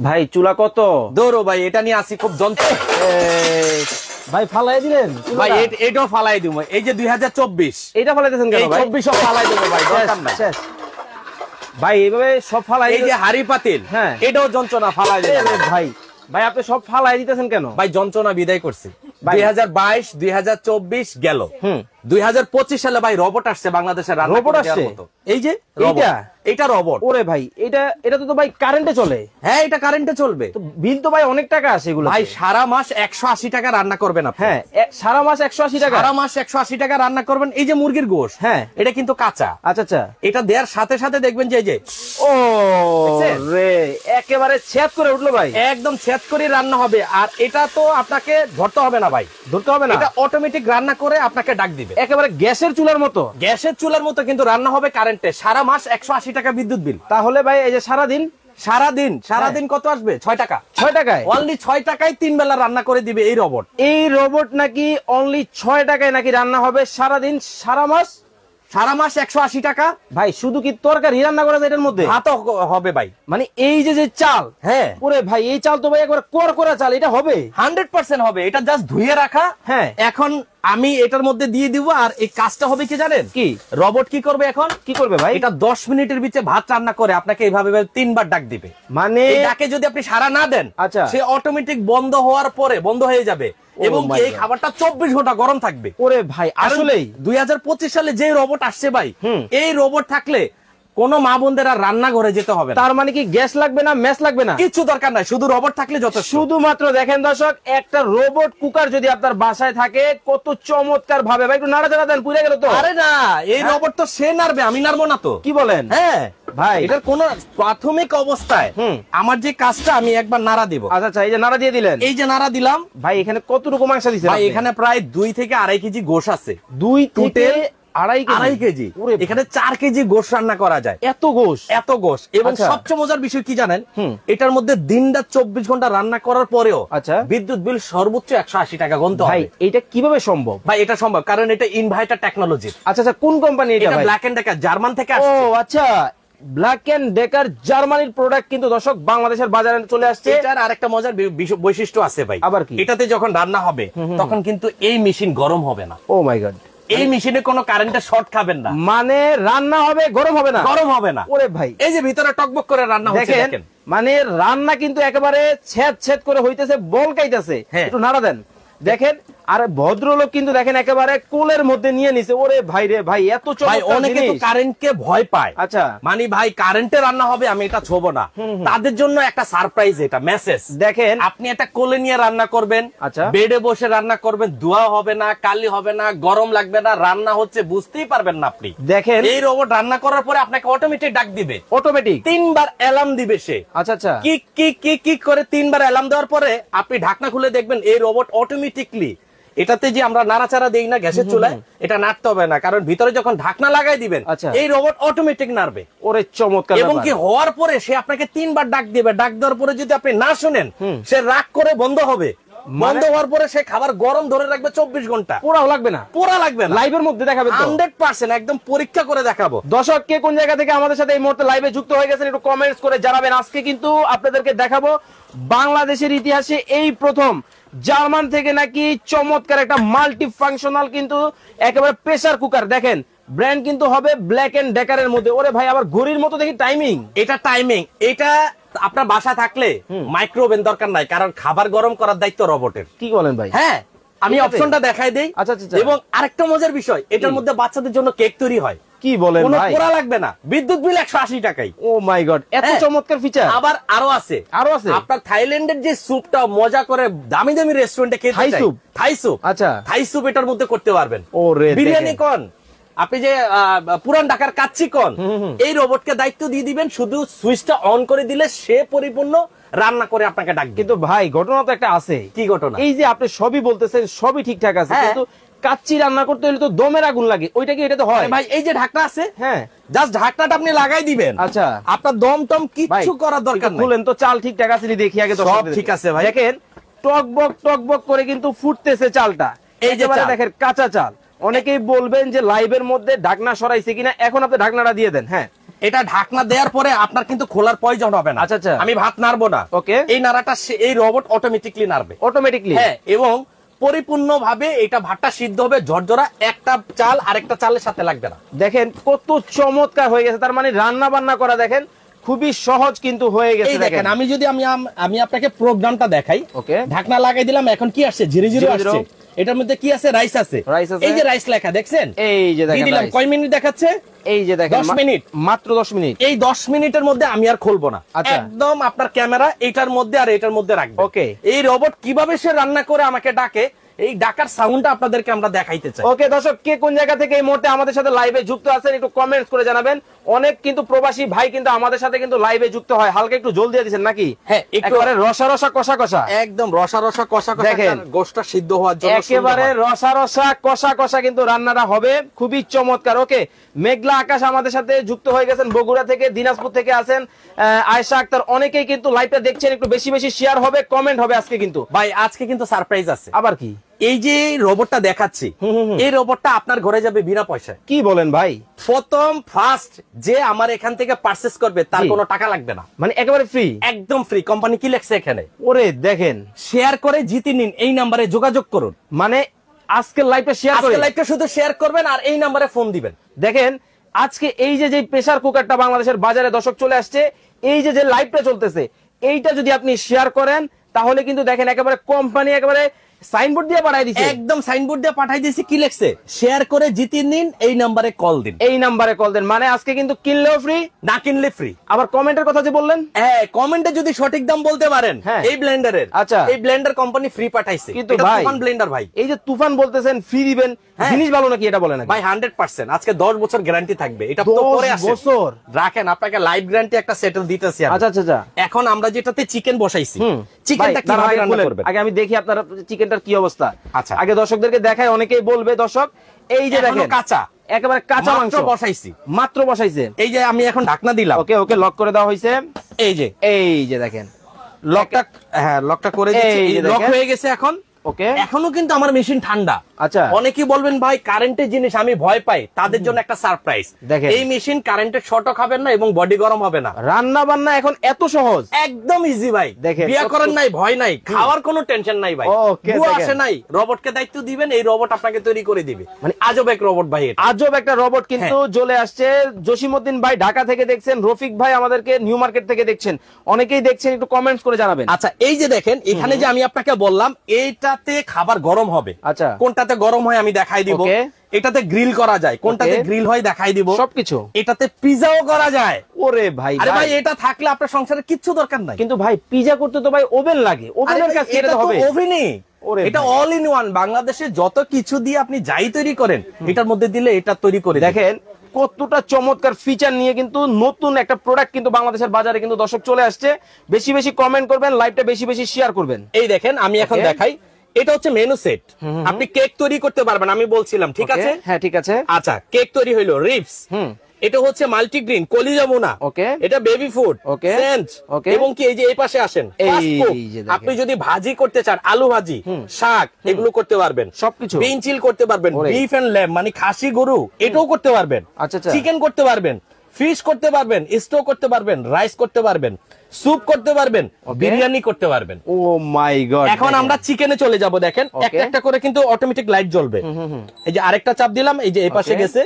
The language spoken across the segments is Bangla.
ভাই চুলা কত দৌড়ো ভাই, এটা নিয়ে আসি খুব যন্ত্র। ভাই ফালাই দিলেন ভাই এটাও ফালাই দিব। এই যে 2024 এটা ফালাইতেছেন কেন ভাই? 24 সব ফালাই দেবো ভাই, দরকার নাই। ভাই এইভাবে সব ফালাই, এই যে হাড়ি পাতিল, হ্যাঁ এটাও যন্ত্রণা ফালাই দেব ভাই। ভাই আপনি সব ফালাই দিতেছেন কেন ভাই? যন্ত্রণা বিদায় করছি। 2022 2024 গেল, 2025 সালে ভাই রোবট আসছে বাংলাদেশে, রোবট আসছে। এই যে এটা রোবট। ওরে ভাই এটা তো ভাই কারেন্টে চলে। হ্যাঁ এটা কারেন্টে চলবে। তো বিল তো ভাই অনেক টাকা আসে এগুলো ভাই। সারা মাস 180 টাকা রান্না করবেন আপনি। হ্যাঁ সারা মাস 180 টাকা, সারা মাস 180 টাকা রান্না করবেন। এই যে মুরগির গোশত, হ্যাঁ এটা কিন্তু কাঁচা। আচ্ছা আচ্ছা, এটা দেওয়ার সাথে সাথে দেখবেন যে এই যে ও রে একেবারে ছেদ করে উঠলো ভাই, একদম ছেদ করে রান্না হবে। আর এটা তো আপনাকে ধরতে হবে না ভাই, ধরতে হবে না, এটা অটোমেটিক রান্না করে আপনাকে ডাক দিবে। একেবারে গ্যাসের চুলার মতো। গ্যাসের চুলার মতো, কিন্তু রান্না হবে কারেন্টে। সারা মাস 180 টাকা বিদ্যুৎ বিল। তাহলে ভাই এই যে সারাদিন কত আসবে? 6 টাকা। 6 টাকায় অনলি 6 টাকায় 3 বেলা রান্না করে দিবে এই রোবট। এই রোবট নাকি অনলি 6 টাকায় নাকি রান্না হবে সারাদিন, সারা মাস 180 টাকা। ভাই শুধু কি তরকারি রান্না করা যায় এটার মধ্যে? ভাতও হবে ভাই। মানে এই যে চাল, হ্যাঁ ওরে ভাই এই চাল তো ভাই একবার করা চাল, এটা হবে 100% হবে। এটা জাস্ট ধুয়ে রাখা। হ্যাঁ এখন আমি এটার মধ্যে দিয়ে দিব। আর এই কাজটা হবে কি জানেন? কি রোবট কি করবে এখন? কি করবে ভাই? এটা 10 মিনিটের ভিতরে ভাত রান্না করে আপনাকে এইভাবে 3 বার ডাক দিবে। মানে ডাকে যদি আপনি সাড়া না দেন, আচ্ছা, সে অটোমেটিক বন্ধ হওয়ার পরে বন্ধ হয়ে যাবে এবং এই খাবারটা 24 ঘন্টা গরম থাকবে। ওরে ভাই আসলেই 2025 সালে যে রোবট আসছে ভাই, এই রোবট থাকলে কোন মা বোনদের আর রান্নাঘরে যেতে হবে না। তার মানে কি গ্যাস লাগবে না, ম্যাচ লাগবে না, কিছু দরকার নাই, শুধু রোবট থাকলে যথেষ্ট। শুধুমাত্র দেখেন দর্শক, একটা রোবট কুকার যদি আপনার বাসায় থাকে কত চমৎকার ভাবে। ভাই একটু নাড়াচাড়া দেন, পুড়ে গেল তো। আরে না, এই রোবট তো সে নাড়বে, আমি নাড়বো না তো। কি বলেন? হ্যাঁ ভাই এটার কোন প্রাথমিক অবস্থায় আমার যে কাজটা, আমি একবার নাড়া দেব। আচ্ছা এই যে নাড়া দিয়ে দিলেন, এই যে নাড়া দিলাম ভাই। এখানে কতটুকু মাংস দিচ্ছেন ভাই? এখানে প্রায় 2 থেকে 2.5 কেজি গোশ আছে। 2 থেকে 2.5 কেজি। এখানে 4 কেজি গোশ রান্না করা যায়। এত গোশ। এবং সবচেয়ে মজার বিষয় কি জানেন? এটার মধ্যে দিনটা 24 ঘন্টা রান্না করার পরেও বিদ্যুৎ বিল সর্বোচ্চ 180 টাকা গুনতে হবে। ভাই এটা কিভাবে সম্ভব? ভাই এটা সম্ভব, কারণ এটা ইনভার্টার টেকনোলজি। আচ্ছা কোন কোম্পানি এটা? ভাই ব্ল্যাক এন্ড ডেকার, জার্মান থেকে আসছে। ও আচ্ছা, ব্ল্যাক এন্ড ডেকার জার্মানির প্রোডাক্ট কিন্তু দর্শক বাংলাদেশের বাজারে চলে আসছে। এটার আরেকটা মজার বৈশিষ্ট্য আছে ভাই। আবার কি? এটাতে যখন রান্না হবে তখন কিন্তু এই মেশিন গরম হবে না। ও মাই গড, এই মেশিনে কোনো কারেন্টের শর্ট খাবেন না। মানে রান্না হবে, গরম হবে না? গরম হবে না। ওরে ভাই, এই যে ভিতরে টকবক করে রান্না হচ্ছে দেখেন। মানে রান্না কিন্তু একেবারে ছেদ করে হইতেছে, বল কাইতেছে। একটু নাড়া দেন, দেখেন। আর ভদ্রলোক কিন্তু দেখেন একেবারে কোলের মধ্যে নিয়ে নিছে। ওরে ভাই রে ভাই, এত চমৎকার। অনেকে তো কারেন্টকে ভয় পায়। আচ্ছা মানে ভাই কারেন্টে রান্না হবে, আমি এটা ছোবো না। তাদের জন্য একটা সারপ্রাইজ, এটা মেসেজ। দেখেন আপনি একটা কোলে নিয়ে রান্না করবেন, আচ্ছা বেডে বসে রান্না করবেন, ধোয়া হবে না, কালি হবে না, গরম লাগবে না, রান্না হচ্ছে বুঝতেই পারবেন না আপনি। দেখেন এই রোবট রান্না করার পরে আপনাকে অটোমেটিক ডাক দিবে। অটোমেটিক 3 বার অ্যালার্ম দিবে সে। আচ্ছা কি করে 3 বার অ্যালার্ম দেওয়ার পরে আপনি ঢাকনা খুলে দেখবেন এই রোবট অটোমেটিকলি, এটাতে যে আমরা নাড়াচাড়া দেই না গ্যাসের চুলায়, এটা নাড়তে হবে না, কারণ ভিতরে যখন ঢাকনা লাগাই দিবেন এই রোবট অটোমেটিক নাড়বে। ওরে চমৎকার। এবং কি হওয়ার পরে সে আপনাকে 3 বার ডাক দিবে। ডাক দেওয়ার পরে যদি আপনি না শুনেন, সে রাগ করে বন্ধ হবে। বন্ধ হওয়ার পরে সে খাবার গরম ধরে রাখবে 24 ঘন্টা। পোড়াও লাগবে না, লাইভের মধ্যে দেখাবে 100%, একদম পরীক্ষা করে দেখাবো। দর্শক কে কোন জায়গা থেকে আমাদের সাথে এই মুহূর্তে লাইভে যুক্ত হয়ে গেছেন একটু কমেন্টস করে জানাবেন। আজকে কিন্তু আপনাদেরকে দেখাবো বাংলাদেশের ইতিহাসে এই প্রথম জার্মান থেকে নাকি চমৎকার একটা মাল্টি ফাংশনাল কিন্তু একেবারে প্রেসার কুকার। দেখেন ব্র্যান্ড কিন্তু হবে ব্ল্যাক এন্ড ডেকারের মধ্যে। ওরে ভাই আবার ঘড়ির মতো দেখি টাইমিং। এটা আপনার বাসা থাকলে মাইক্রোওভেন দরকার নাই, কারণ খাবার গরম করার দায়িত্ব রোবটের। কি বলেন ভাই? হ্যাঁ আমি অপশনটা দেখাই দেই। আচ্ছা এবং আরেকটা মজার বিষয়, এটার মধ্যে বাচ্চাদের জন্য কেক তৈরি হয়। কি বলেন ভাই? কোনো পোড়া লাগবে না, বিদ্যুৎ বিল 180 টাকায়। ও মাই গড, এত চমৎকার ফিচার। আবার আরো আছে। আপনার থাইল্যান্ডের যে স্যুপটা মজা করে দামি রেস্টুরেন্টে খেতে চাই, থাই স্যুপ। আচ্ছা থাই স্যুপ এটার মধ্যে করতে পারবেন। ওরে বিরিয়ানি কোন, আপনি যে পুরান ঢাকার কাচ্চি কোন, এই রোবটকে দায়িত্ব দিয়ে দিবেন, শুধু সুইচটা অন করে দিলে সে পরিপূর্ণ রান্না করে আপনাকে ডাক। কিন্তু ভাই ঘটনা তো একটা আছে। কি ঘটনা? এই যে আপনি সবই বলতেছেন, সবই ঠিকঠাক আছে, কিন্তু কাচ্চি রান্না করতে হলে তো দমের আগুন লাগে। ওইটা কি এটাতে হয়? ভাই এই যে ঢাকনা আছে, হ্যাঁ জাস্ট ঢাকনাটা আপনি লাগাই দিবেন। আচ্ছা আপনার দম টম কিচ্ছু করার দরকার নেই। বলেন তো চাল ঠিকঠাক আছে দেখি আগে। সব ঠিক আছে ভাই। দেখেন টকবক করে কিন্তু ফুটতেছে চালটা। এই যে দেখেন কাঁচা চাল। অনেকেই বলবেন যে লাইভের মধ্যে ঢাকনা সরাইছে কিনা, এখন আপনি ঢাকনাটা দিয়ে দেন। হ্যাঁ এটা ঢাকনা দেওয়ার পরে আপনার কিন্তু খোলার প্রয়োজন হবে না। আচ্ছা, আমি ভাত নাড়বো না। ওকে, এই নাড়াটা এই রোবট অটোমেটিকলি নাড়বে, অটোমেটিকলি। হ্যাঁ, এবং পরিপূর্ণভাবে এটা ভাতটা সিদ্ধ হবে ঝরঝরা, একটা চাল আরেকটা চালের সাথে লাগবে না। দেখেন কত চমৎকার হয়ে গেছে, তার মানে রান্না বান্না করা দেখেন খুবই সহজ কিন্তু হয়ে গেছে। দেখেন আমি যদি আমি আপনাকে প্রোগ্রামটা দেখাই, ওকে, ঢাকনা লাগাই দিলাম, এখন কি আসছে? জিরো জিরো আসছে। এটার মধ্যে কি আছে? রাইস আছে। এই যে রাইস লেখা দেখছেন, এই যে দেখেন দিলাম। কয় মিনিট দেখাচ্ছে? এই যে দেখেন 10 মিনিট, মাত্র 10 মিনিট। এই 10 মিনিটের মধ্যে আমি আর খুলবো না, একদম আপনার ক্যামেরা এটার মধ্যে আর এটার মধ্যে রাখবো। ওকে, এই রোবট কিভাবে সে রান্না করে আমাকে ডাকে, এই ডাকার সাউন্ডটা আপনাদেরকে আমরা দেখাইতে চাই। ওকে দর্শক, কে কোন জায়গা থেকে এই মুহূর্তে আমাদের সাথে লাইভে যুক্ত আছেন একটু কমেন্টস করে জানাবেন। অনেক কিন্তু প্রবাসী ভাই কিন্তু আমাদের সাথে কিন্তু লাইভে যুক্ত হয়, হালকা একটু জল দিয়ে দিবেন নাকি? হ্যাঁ, একেবারে রসা রসা কষা কষা, একদম রসা রসা কষা কষা, দেখেন গোশটা সিদ্ধ হওয়ার জন্য একেবারে রসা রসা কষা কষা কিন্তু রান্নাটা হবে, খুবই চমৎকার। ওকে, মেঘলা আকাশ আমাদের সাথে যুক্ত হয়ে গেছেন, বগুড়া থেকে, দিনাজপুর থেকে আছেন আয়েশা আক্তার, অনেকেই কিন্তু লাইভটা দেখছেন, একটু বেশি বেশি শেয়ার হবে, কমেন্ট হবে আজকে কিন্তু। ভাই আজকে কিন্তু সারপ্রাইজ আছে। আবার কি? এই যে রোবটটা দেখাচ্ছি, এই রোবটটা আপনার ঘরে যাবে বিনা পয়সায়। কি বলেন ভাই? প্রথম ফার্স্ট যে আমার এখান থেকে পারচেজ করবে তার কোনো টাকা লাগবে না, মানে একেবারে ফ্রি, একদম ফ্রি। কোম্পানি কি লেখছে এখানে? ওরে দেখেন, শেয়ার করে জিতে নিন, এই নাম্বারে যোগাযোগ করুন। মানে আজকে লাইভটা শেয়ার করে, আজকে লাইভটা শুধু শেয়ার করবেন আর এই নাম্বারে ফোন দিবেন। দেখেন আজকে এই যে প্রেসার কুকারটা বাংলাদেশের বাজারে দর্শক চলে আসছে, এই যে লাইভটা চলতেছে, এইটা যদি আপনি শেয়ার করেন তাহলে কিন্তু দেখেন একেবারে কোম্পানি একেবারে সাইনবোর্ড দিয়ে পাঠাই দিয়েছে, একদম সাইনবোর্ড দিয়ে পাঠাই দিয়েছে। কি লেখছে? শেয়ার করে জিতে নিন, এই নাম্বারে কল দিন, এই নাম্বারে কল দেন। মানে আজকে কিন্তু কিনলেও ফ্রি, না কিনলে ফ্রি। আবার কমেন্টের কথা যে বললেন, হ্যাঁ, কমেন্টে যদি সঠিক দাম বলতে পারেন এই ব্লেন্ডারের, আচ্ছা এই ব্লেন্ডার কোম্পানি ফ্রি পাঠাইছে। কিন্তু ভাই তুফান ব্লেন্ডার, ভাই এই যে তুফান বলতেছেন ফ্রি দিবেন, জিনিস ভালো নাকি এটা বলেন ভাই? 100% আজকে 10 বছর গ্যারান্টি থাকবে। এটা তো পরে আসে, 10 বছর রাখেন, আপনাকে লাইফ গ্যারান্টি একটা সেটেল দিতেছি। আচ্ছা আচ্ছা, এখন আমরা যেটাতে চিকেন বসাইছি, চিকেনটা কিভাবে রান্না করবেন আগে আমি দেখি আপনার চিকেনটার কি অবস্থা। আচ্ছা, আগে দর্শকদেরকে দেখাই, অনেকেই বলবে দর্শক এই যে দেখেন কাঁচা, একেবারে কাঁচা মাংস বসাইছি, মাত্র বসাইছে। এই যে আমি এখন ঢাকনা দিলাম, ওকে ওকে, লক করে দেওয়া হয়েছে। এই যে দেখেন লকটা, হ্যাঁ লকটা করে দিয়েছি, লক হয়ে গেছে এখন। ওকে, এখনো কিন্তু আমার মেশিন ঠান্ডা। আচ্ছা, অনেকেই বলবেন ভাই কারেন্টের জিনিস আমি ভয় পাই, তাদের জন্য একটা সারপ্রাইজ। দেখেন এই মেশিন কারেন্টের শর্টও খাবেন না এবং বডি গরম হবে না, রান্না বান্না এখন এত সহজ, একদম ইজি ভাই। দেখেন বিয়া করেন নাই, ভয় নাই, খাওয়ার কোনো টেনশন নাই ভাই, বুয়া আসে নাই, রোবটকে দায়িত্ব দিবেন, এই রোবট আপনাকে তৈরি করে দিবে। মানে আজব এক রোবট ভাই, আজব একটা রোবট কিন্তু চলে আসছে। জসিমউদ্দিন ভাই ঢাকা থেকে দেখছেন, রফিক ভাই আমাদেরকে নিউ মার্কেট থেকে দেখছেন, অনেকেই দেখছেন, একটু কমেন্টস করে জানাবেন। আচ্ছা, এই যে দেখেন এখানে যে আমি আপনাকে বললাম এইটাতে খাবার গরম হবে। আচ্ছা, কোনটাতে গরম হয় আমি দেখাই দিব, এটাতে গ্রিল করা যায়, কোনটাতে গ্রিল হয় দেখাই দিব, সবকিছু। এটাতে পিজাও করা যায়। ওরে ভাই, আরে ভাই এটা থাকলে আপনার সংসারে কিচ্ছু দরকার নাই। কিন্তু ভাই পিজা করতে তো ভাই ওভেন লাগে, ওভেনের কাছে এটা হবে, ওভেনই এটা অল ইন ওয়ান। বাংলাদেশে যত কিছু দিয়ে আপনি যাই তৈরি করেন এটার মধ্যে দিলে এটা তৈরি করে। দেখেন কতটা চমৎকার ফিচার নিয়ে কিন্তু নতুন একটা প্রোডাক্ট কিন্তু বাংলাদেশের বাজারে কিন্তু দর্শক চলে আসছে। বেশি বেশি কমেন্ট করবেন, লাইভটা বেশি বেশি শেয়ার করবেন। এই দেখেন আমি এখন দেখাই, এটা হচ্ছে মেনু সেট, আপনি কেক তৈরি করতে পারবেন, আমি বলছিলাম ঠিক আছে? হ্যাঁ ঠিক আছে। আচ্ছা, কেক তৈরি হইলো, রিপস, এটা হচ্ছে মাল্টিগ্রিন, কলিজা মোনা, ওকে, এটা বেবি ফুড, ওকে, সেন্ট, ওকে, এবং কি এই যে এই পাশে আসেন, আপনি যদি ভাজি করতে চান, আলু ভাজি, শাক, এগুলো করতে পারবেন, সবকিছু। বিন চিল করতে পারবেন, বিফ এন্ড ল্যাম্ব মানে খাসি গরু, এটাও করতে পারবেন। আচ্ছা, চিকেন করতে পারবেন, ফিশ করতে পারবেন, স্টো করতে পারবেন, রাইস করতে পারবেন, স্যুপ করতে পারবেন, বিরিয়ানি করতে পারবেন। ও মাই গড, এখন আমরা চিকেনে চলে যাব। দেখেন একটা একটা করে কিন্তু অটোমেটিক লাইট জ্বলবে। এই যে আরেকটা চাপ দিলাম, এই যে এই পাশে গেছে,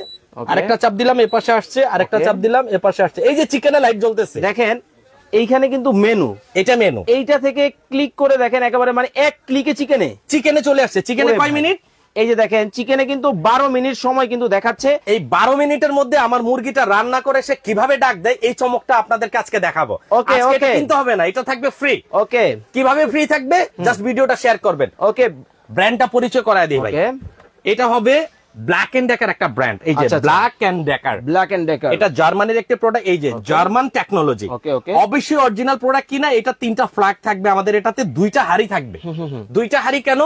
আরেকটা চাপ দিলাম, এই পাশে আসছে, আরেকটা চাপ দিলাম, এই পাশে আসছে, এই যে চিকেনে লাইট জ্বলতেছে। দেখেন এইখানে কিন্তু মেনু, এটা মেনু, এইটা থেকে ক্লিক করে দেখেন একেবারে মানে এক ক্লিকে চিকেনে চলে আসছে। চিকেনে কয় মিনিট? এই যে দেখেন চিকেনে কিন্তু 12 মিনিট সময় কিন্তু দেখাচ্ছে। এই 12 মিনিটের মধ্যে আমার মুরগিটা রান্না করে সে কিভাবে ডাক দেয় এই চমকটা আপনাদেরকে আজকে দেখাবো। ওকে ওকে, কিনতে হবে না, এটা থাকবে ফ্রি। ওকে, কিভাবে ফ্রি থাকবে? জাস্ট ভিডিওটা শেয়ার করবেন। ওকে, ব্র্যান্ডটা পরিচয় করায় দিই ভাই। এটা হবে ব্ল্যাক এন্ড ডেকার একটা ব্র্যান্ড, এই যে Black and Decker, Black and Decker, এটা জার্মানির একটা প্রোডাক্ট, এই যে জার্মান টেকনোলজি। অবশ্যই অরিজিনাল প্রোডাক্ট কিনা। এটা 3টা ফ্ল্যাগ থাকবে আমাদের, এটাতে 2টা হাড়ি থাকবে। 2টা হাড়ি কেন?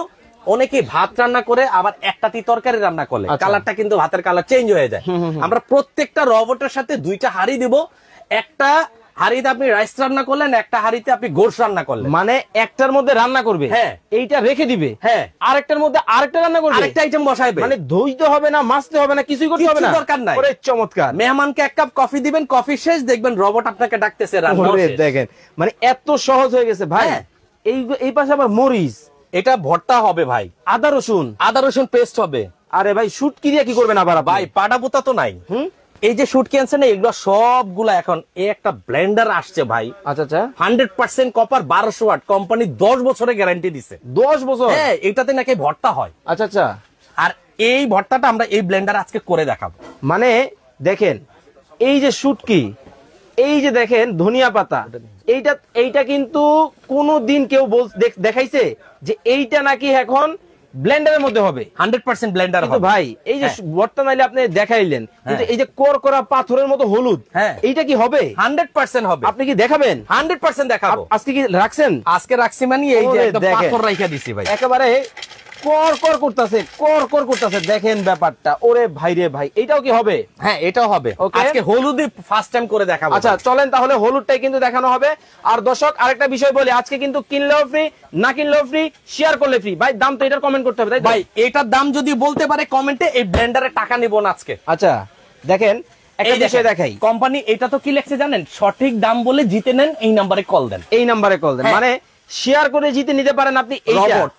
অনেকে ভাত রান্না করে আবার একটাতে তরকারি রান্না করলে কালারটা কিন্তু ভাতের কালার চেঞ্জ হয়ে যায়। আমরা প্রত্যেকটা রোবটের সাথে 2টা হাড়ি দিব, একটা হাড়িতে আপনি রাইস রান্না করলেন, একটা হাড়িতে আপনি গোশত রান্না করলেন, মানে একটার মধ্যে রান্না করবে, হ্যাঁ, এইটা রেখে দিবে, হ্যাঁ, আরেকটার মধ্যে আরেকটা রান্না করবে, আরেকটা আইটেম বসাইবে, মানে ধুইতে হবে না, মাছতে হবে না, কিছুই করতে হবে না, দরকার নাই। ওরে চমৎকার। মেহমানকে এক কাপ কফি দিবেন, কফি শেষ দেখবেন রোবট আপনাকে ডাকতেছে, রান্না শেষ। দেখেন মানে এত সহজ হয়ে গেছে ভাই। এই পাশে আবার মরিচ, এটা ভর্তা হবে ভাই, আদা রসুন পেস্ট হবে। আরে ভাই শুটকি দিয়ে কি করবেন আবার ভাই পাটা পোতা তো নাই, এই যে শুটকি আনছে না, এগুলো সবগুলা এখন এই একটা ব্লেন্ডার আসছে ভাই। আচ্ছা আচ্ছা, 100% কপার, 1200 ওয়াট, কোম্পানি 10 বছরের গ্যারান্টি দিছে। 10 বছর? হ্যাঁ, এটাতে নাকি ভর্তা হয়। আচ্ছা আচ্ছা, আর এই ভর্তাটা আমরা এই ব্লেন্ডার আজকে করে দেখাবো। মানে দেখেন এই যে শুটকি, এই যে দেখেন ধনিয়া পাতা, এইটা কিন্তু কোনদিন কেউ দেখাইছে যে এইটা নাকি এখন ব্লেন্ডারের মধ্যে হবে? 100% ব্লেন্ডার হবে ভাই। এই যে ভর্তা নাইলে আপনি দেখাইলেন, কিন্তু এই যে করকরা পাথরের মতো হলুদ, এইটা কি হবে? 100% হবে। আপনি কি দেখাবেন? 100% দেখাবো। আজকে কি রাখছেন? আজকে রাখছি, মানে এই যে একদম পাথর রাইখা দিছি ভাই, একেবারে কর করতেছে, দেখেন ব্যাপারটা। ওরে ভাই রে ভাই, এটাও কি হবে? হ্যাঁ, এটাও হবে। আজকে হলুদই ফার্স্ট টাইম করে দেখাবো। আচ্ছা চলেন তাহলে হলুদটাই কিন্তু দেখানো হবে। আর দর্শক আরেকটা বিষয় বলি, আজকে কিন্তু কিনলেও ফ্রি, না কিনলেও ফ্রি, শেয়ার করলে ফ্রি। ভাই দাম তো এটার কমেন্ট করতে হবে, তাই ভাই? এটার দাম যদি বলতে পারে কমেন্টে, এই ব্লেন্ডারে টাকা নিব না আজকে। আচ্ছা দেখেন একটা বিষয় দেখাই, কোম্পানি এটা তো কি লিখছে জানেন? সঠিক দাম বলে জিতে নেন, এই নাম্বারে কল দেন। এই নাম্বারে কল দেন, মানে শেয়ার করে জিতে নিতে পারেন আপনি এই রোবট।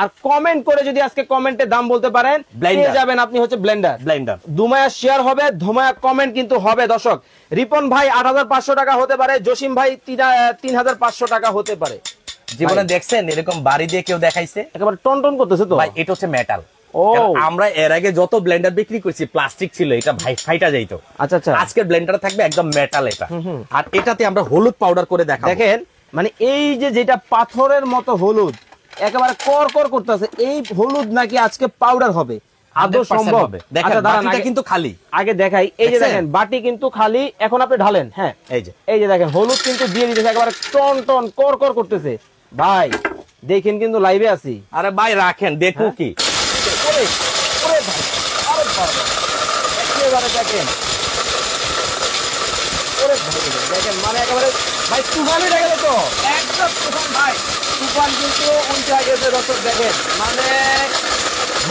আর কমেন্ট করে যদি আজকে কমেন্টে দাম বলতে পারেন, পেয়ে যাবেন আপনি হচ্ছে ব্লেন্ডার। দুমায়া শেয়ার হবে, ধুমায়া কমেন্ট কিন্তু হবে। দর্শক রিপন ভাই 8500 টাকা হতে পারে, জসিম ভাই 3500 টাকা হতে পারে। জীবনে দেখছেন এরকম বাড়ি দিয়ে কেউ দেখাইছে? একেবারে টন করতেছে তো ভাই। এটা হচ্ছে মেটাল। আমরা এর আগে যত ব্লেন্ডার বিক্রি করছি প্লাস্টিক ছিল, এটা ভাই ফাইটা যাইতো। আচ্ছা আচ্ছা, আজকের ব্লেন্ডার থাকবে একদম মেটাল এটা। আর এটাতে আমরা হলুদ পাউডার করে দেখাবো। দেখেন মানে এই যে যেটা পাথরের মতো হলুদ, একেবারে কর করতেছে, এই হলুদ নাকি আজকে পাউডার হবে? আদৌ সম্ভব? দেখেন বাটিটা কিন্তু খালি, আগে দেখাই। এই যে দেখেন বাটি কিন্তু খালি, এখন আপনি ঢালেন। হ্যাঁ, এই যে দেখেন হলুদ কিন্তু দিয়ে দিতেছে, একেবারে টন কর করতেছে। ভাই দেখেন কিন্তু লাইভে আছি। আরে ভাই রাখেন, দেখো কি একেবারে দেখেন, দেখেন মানে একেবারে ভাই তুফানই দেখা যেত, একদম তুফান ভাই। তুফান কিন্তু উল্টে গেছে দর্শক, দেখেন মানে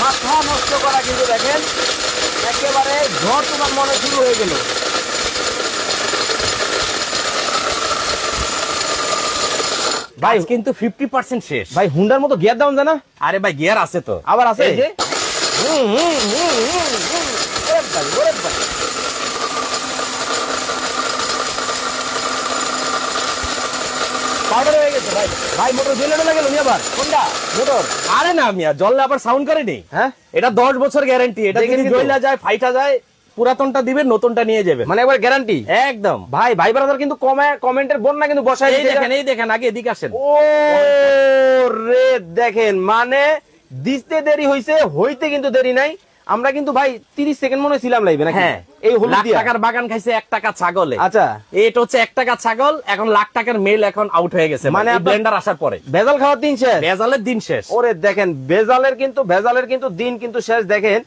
মাথা নষ্ট করা কিন্তু দেখেন, একেবারে ঝড় তুফান মনে শুরু হয়ে গেল। ভাই কিন্তু 50% শেষ ভাই। হুন্ডার মতো গিয়ার দাউন জানা? আরে ভাই গিয়ার আছে তো, আবার আছে এই যে পাউডার হয়ে গেছে ভাই। ভাই মোটর জ্বলে গেল নি আবার? কোনটা মোটর? আরে না মিয়া, জ্বললে আবার সাউন্ড করে নি। হ্যাঁ, এটা 10 বছর গ্যারান্টি। এটা যদি জ্বলা যায়, ফাইটা যায়, পুরাতনটা দিবেন, নতুনটা নিয়ে যাবেন, মানে একবার গ্যারান্টি একদম। ভাই ব্রাদার কিন্তু কমেন্টের বন্যা কিন্তু বসাই দিয়েছে। এই দেখেন আগে এদিকে আসেন। ও রে দেখেন, মানে দিতে দেরি হইছে, হইতে কিন্তু দেরি নাই। আমরা কিন্তু ভাই 30 সেকেন্ড মনে ছিলাম লাইভে নাকি? হ্যাঁ, এই হলুদ লাখ টাকার বাগান খাইছে 1 টাকা ছাগলে। আচ্ছা, এটা হচ্ছে 1 টাকা ছাগল, এখন লাখ টাকার মেল এখন আউট হয়ে গেছে, মানে ব্লেন্ডার আসার পরে। ভেজাল খাওয়ার দিন শেষ, ভেজালের দিন শেষ। ওরে দেখেন ভেজালের কিন্তু দিন কিন্তু শেষ। দেখেন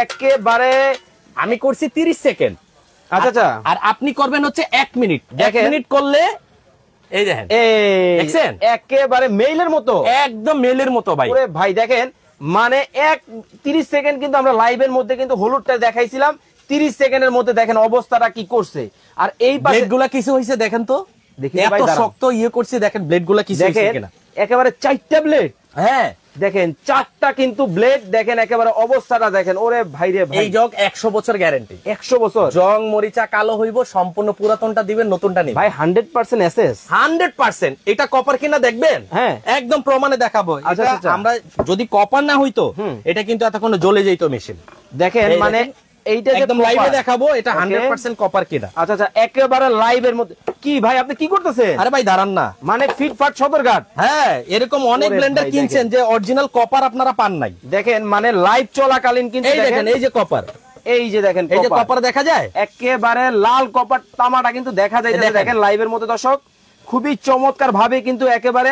একেবারে আমি করছি 30 সেকেন্ড। আচ্ছা আচ্ছা, আর আপনি করবেন হচ্ছে 1 মিনিট। 1 মিনিট করলে এই দেখেন, দেখছেন একেবারে মেইলের মতো, একদম মেইলের মতো ভাই। ওরে ভাই দেখেন মানে 30 সেকেন্ড কিন্তু আমরা লাইভের মধ্যে কিন্তু হলুদটা দেখাইছিলাম, 30 সেকেন্ডের মধ্যে দেখেন অবস্থাটা কি করছে। আর এই ব্লেডগুলা কিছু হইছে দেখেন তো, এত শক্ত ইয়ে করছে, দেখেন ব্লেডগুলা কিছু হইছে কিনা। একেবারে 4টা ব্লেড, হ্যাঁ দেখেন 4টা কিন্তু ব্লেড, দেখেন একেবারে অবস্থাটা দেখেন। ওরে ভাই রে ভাই, এই জগ 100 বছর গ্যারান্টি। 100 বছর জং মরিচা কালো হইব, সম্পূর্ণ পুরাতনটা দিবেন, নতুনটা নিবেন ভাই। 100% এসএস, 100%। এটা কপার কিনা দেখবেন, হ্যাঁ একদম প্রমাণে দেখাবো। আমরা যদি কপার না হইতো, এটা কিন্তু এতক্ষণ জ্বলে যেত মেশিন। দেখেন মানে এইটা একদম লাইভে দেখাবো, এটা 100% কপার কিনা। আচ্ছা আচ্ছা, একেবারে লাইভের মধ্যে। কি ভাই আপনি কি করতেছেন? আরে ভাই দাঁড়ান না, মানে ফিটফাট সদরঘাট। হ্যাঁ, এরকম অনেক ব্লেন্ডার কিনছেন যে অরিজিনাল কপার আপনারা পান নাই। দেখেন মানে লাইভ চলাকালীন কিন্তু দেখেন এই যে কপার, এই যে দেখেন এই যে কপার দেখা যায়, একেবারে লাল কপার তামাটা কিন্তু দেখা যায়। দেখেন লাইভের মধ্যে দর্শক, খুবই চমৎকার ভাবে কিন্তু একেবারে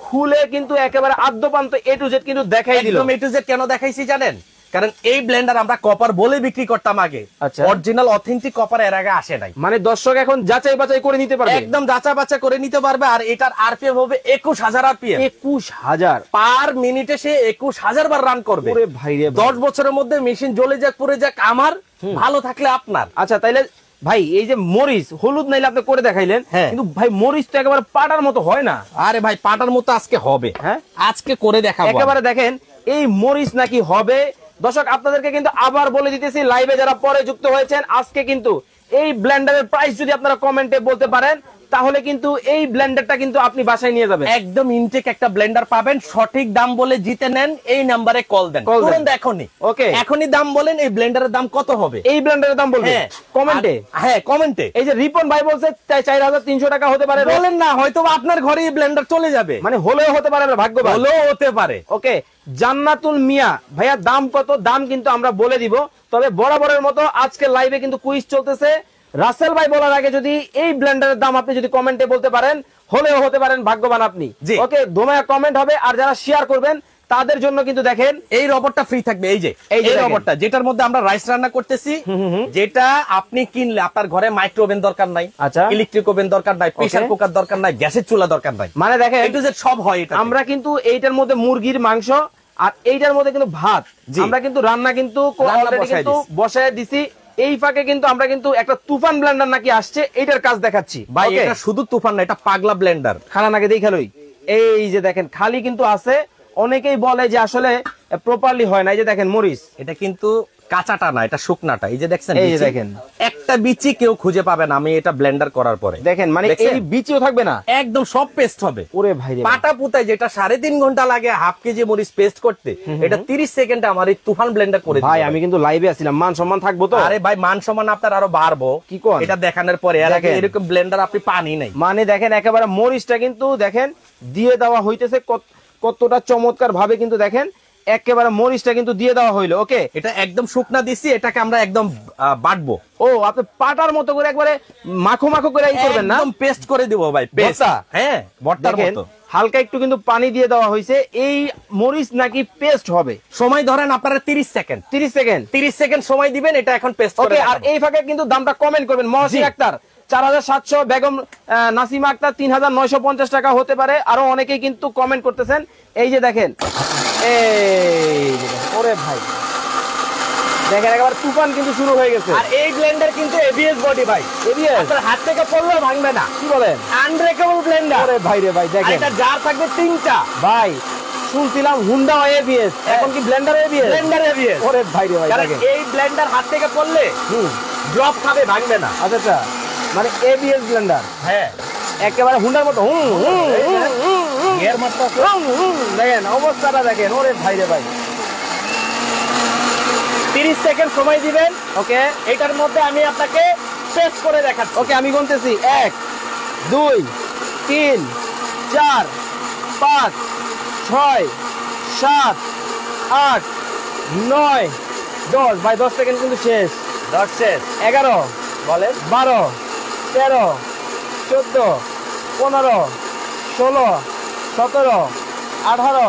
খুলে কিন্তু একেবারে আদ্যপান্ত A to Z কিন্তু দেখাই দিল। একদম A to Z কেন দেখাইছি জানেন? কারণ এই ব্লেন্ডার আমরা কপার বলে বিক্রি করতাম আগে, আচ্ছা। অরিজিনাল অথেন্টিক কপার এর আগে আসে নাই। মানে দর্শক এখন যাচাই বাছাই করে নিতে পারবে, একদম যাচাই বাছাই করে নিতে পারবে। আর এটার আরপিএম হবে 21000 আরপিএম, 21000 পার মিনিটে সে 21000 বার রান করবে। ওরে ভাই রে, 10 বছরের মধ্যে মেশিন জ্বলে যাক পুড়ে যাক আমার, ভালো থাকলে আপনার। আচ্ছা তাইলে ভাই এই যে মরিচ হলুদ নাইলে আপনি করে দেখাইলেন, কিন্তু ভাই মরিচ তো একেবারে পাটার মতো হয় না। আরে ভাই পাটার মতো আজকে হবে, হ্যাঁ আজকে করে দেখাবো একেবারে। দেখেন এই মরিচ নাকি হবে। দর্শক আপনাদেরকে কিন্তু আবার বলে দিতেছি, লাইভে যারা পরে যুক্ত হয়েছেন, আজকে কিন্তু এই ব্লেন্ডারের প্রাইস যদি আপনারা কমেন্টে বলতে পারেন তাহলে কিন্তু এই ব্লেন্ডারটা কিন্তু আপনি বাসায় নিয়ে যাবেন। একদম ইনটেক একটা ব্লেন্ডার পাবেন। সঠিক দাম বলে জিতে নেন, এই নাম্বারে কল দেন তুরন্ত এখনই। ওকে, এখনই দাম বলেন এই ব্লেন্ডারের দাম কত হবে, এই ব্লেন্ডারের দাম বলবেন কমেন্টে। হ্যাঁ কমেন্টে। এই যে রিপন ভাই বলছে 4300 টাকা হতে পারে, বলেন না, হয়তো আপনার ঘরে এই ব্লেন্ডার চলে যাবে, মানে হলেও হতে পারে, ভাগ্যবান হলেও হতে পারে। ওকে, জান্নাতুল মিয়া ভাইয়া দাম কত, দাম কিন্তু আমরা বলে দিব। তবে বরাবরের মতো আজকে লাইভে কিন্তু কুইজ চলতেছে। রাসেল ভাই বলার আগে যদি এই ব্লেন্ডারের দাম আপনি যদি কমেন্টে বলতে পারেন, হলেও হতে পারেন ভাগ্যবান আপনি। ওকে, দোমায়া কমেন্ট হবে। আর যারা শেয়ার করবেন তাদের জন্য কিন্তু দেখেন এই রোবটটা ফ্রি থাকবে। এই যে রোবটটা, যেটার মধ্যে আমরা রাইস রান্না করতেছি, যেটা আপনি কিনলে আপনার ঘরে মাইক্রো ওভেন দরকার নাই, আচ্ছা ইলেকট্রিক ওভেন দরকার নাই, প্রেসার কুকার দরকার নাই, গ্যাসের চুলা দরকার নাই। মানে দেখেন একটু যে সব হয় এটা। আমরা কিন্তু এইটার মধ্যে মুরগির মাংস আর এইটার মধ্যে কিন্তু ভাত, আমরা কিন্তু রান্না কিন্তু অলরেডি কিন্তু বসায় দিছি। এই ফাঁকে কিন্তু আমরা কিন্তু একটা তুফান ব্লেন্ডার নাকি আসছে, এইটার কাজ দেখাচ্ছি ভাই। এটা শুধু তুফান না, এটা পাগলা ব্লেন্ডার। খানা নাকি দেখালোই, এই যে দেখেন খালি কিন্তু আছে। অনেকেই বলে যে আসলে প্রপারলি হয় না। এই যে দেখেন মরিচ, এটা কিন্তু কাঁচাটা না, এটা শুকনাটা। এই যে দেখছেন, এই যে দেখেন একটা বিচি কেউ খুঁজে পাবে না আমি এটা ব্লেন্ডার করার পরে। দেখেন মানে এই বিচিও থাকবে না, একদম সব পেস্ট হবে। ওরে ভাই রে, পাটা পুতায় যেটা 3.5 ঘন্টা লাগে হাফ কেজি মরিচ পেস্ট করতে, এটা 30 সেকেন্ডে আমার এই তুফান ব্লেন্ডার করে দিবে। ভাই আমি কিন্তু লাইভে আছিলাম, মান সম্মান থাকবো তো? আরে ভাই মান সম্মান আপনার আরো বাড়বো। কি কোন এটা দেখানোর পরে? এরকম ব্লেন্ডার আপনি পানি নাই। মানে দেখেন একেবারে মরিচটা কিন্তু দেখেন দিয়ে দেওয়া হইতেছে কতটা চমৎকার ভাবে, কিন্তু দেখেন একেবারে মরিচটা কিন্তু দিয়ে দেওয়া হইলো। ওকে, এটা একদম শুকনা দিছি, এটাকে আমরা একদম বাটবো। ও আপনি পাটার মতো করে একবারে মাখো মাখো করে ই করবেন না, একদম পেস্ট করে দিব ভাই, পেস্ট। হ্যাঁ ভর্তার মতো। হালকা একটু কিন্তু পানি দিয়ে দেওয়া হয়েছে। এই মরিচ নাকি পেস্ট হবে। সময় ধরেন আপনারা 30 সেকেন্ড, 30 সেকেন্ড সময় দিবেন, এটা এখন পেস্ট করে। ওকে, আর এই ফাঁকে কিন্তু দামটা কমেন্ট করবেন। মহসিন আক্তার 4700, বেগম নাসিমা আক্তার 3950 টাকা হতে পারে। আরো অনেকেই কিন্তু কমেন্ট করতেছেন। এই যে দেখেন, ওরে ভাই দেখেন একেবারে তুফান কিন্তু শুরু হয়ে গেছে। আর এই ব্লেন্ডার কিন্তু এবিএস বডি ভাই, এবিএস আপনার হাত থেকে পড়লেও ভাঙবে না। কি বলেন? Unbreakable Blender. ওরে ভাই রে ভাই দেখেন, এটা জার থাকবে 3টা। ভাই শুনছিলাম হুন্ডা এবিএস, এখন কি ব্লেন্ডার এবিএস? Blender ABS. ওরে ভাই রে ভাই দেখেন, এই ব্লেন্ডার হাত থেকে পড়লে ড্রপ খাবে, ভাঙবে না। আচ্ছা মানে এবিএস ব্লেন্ডার, হ্যাঁ একেবারে হুন্ডার মতো। দেখেন অবস্থাটা দেখেন, ওরে ভাই রে ভাই। 30 সেকেন্ড সময় দিবেন। ওকে, এটার মধ্যে আমি আপনাকে পেস্ট করে দেখাচ্ছি। ওকে, আমি গুনতেছি 1 2 3 4 5 6 7 8 9 10। ভাই 10 সেকেন্ড কিন্তু শেষ। 10 শেষ। 11 বলেন, 12 13 14 15 16 17 18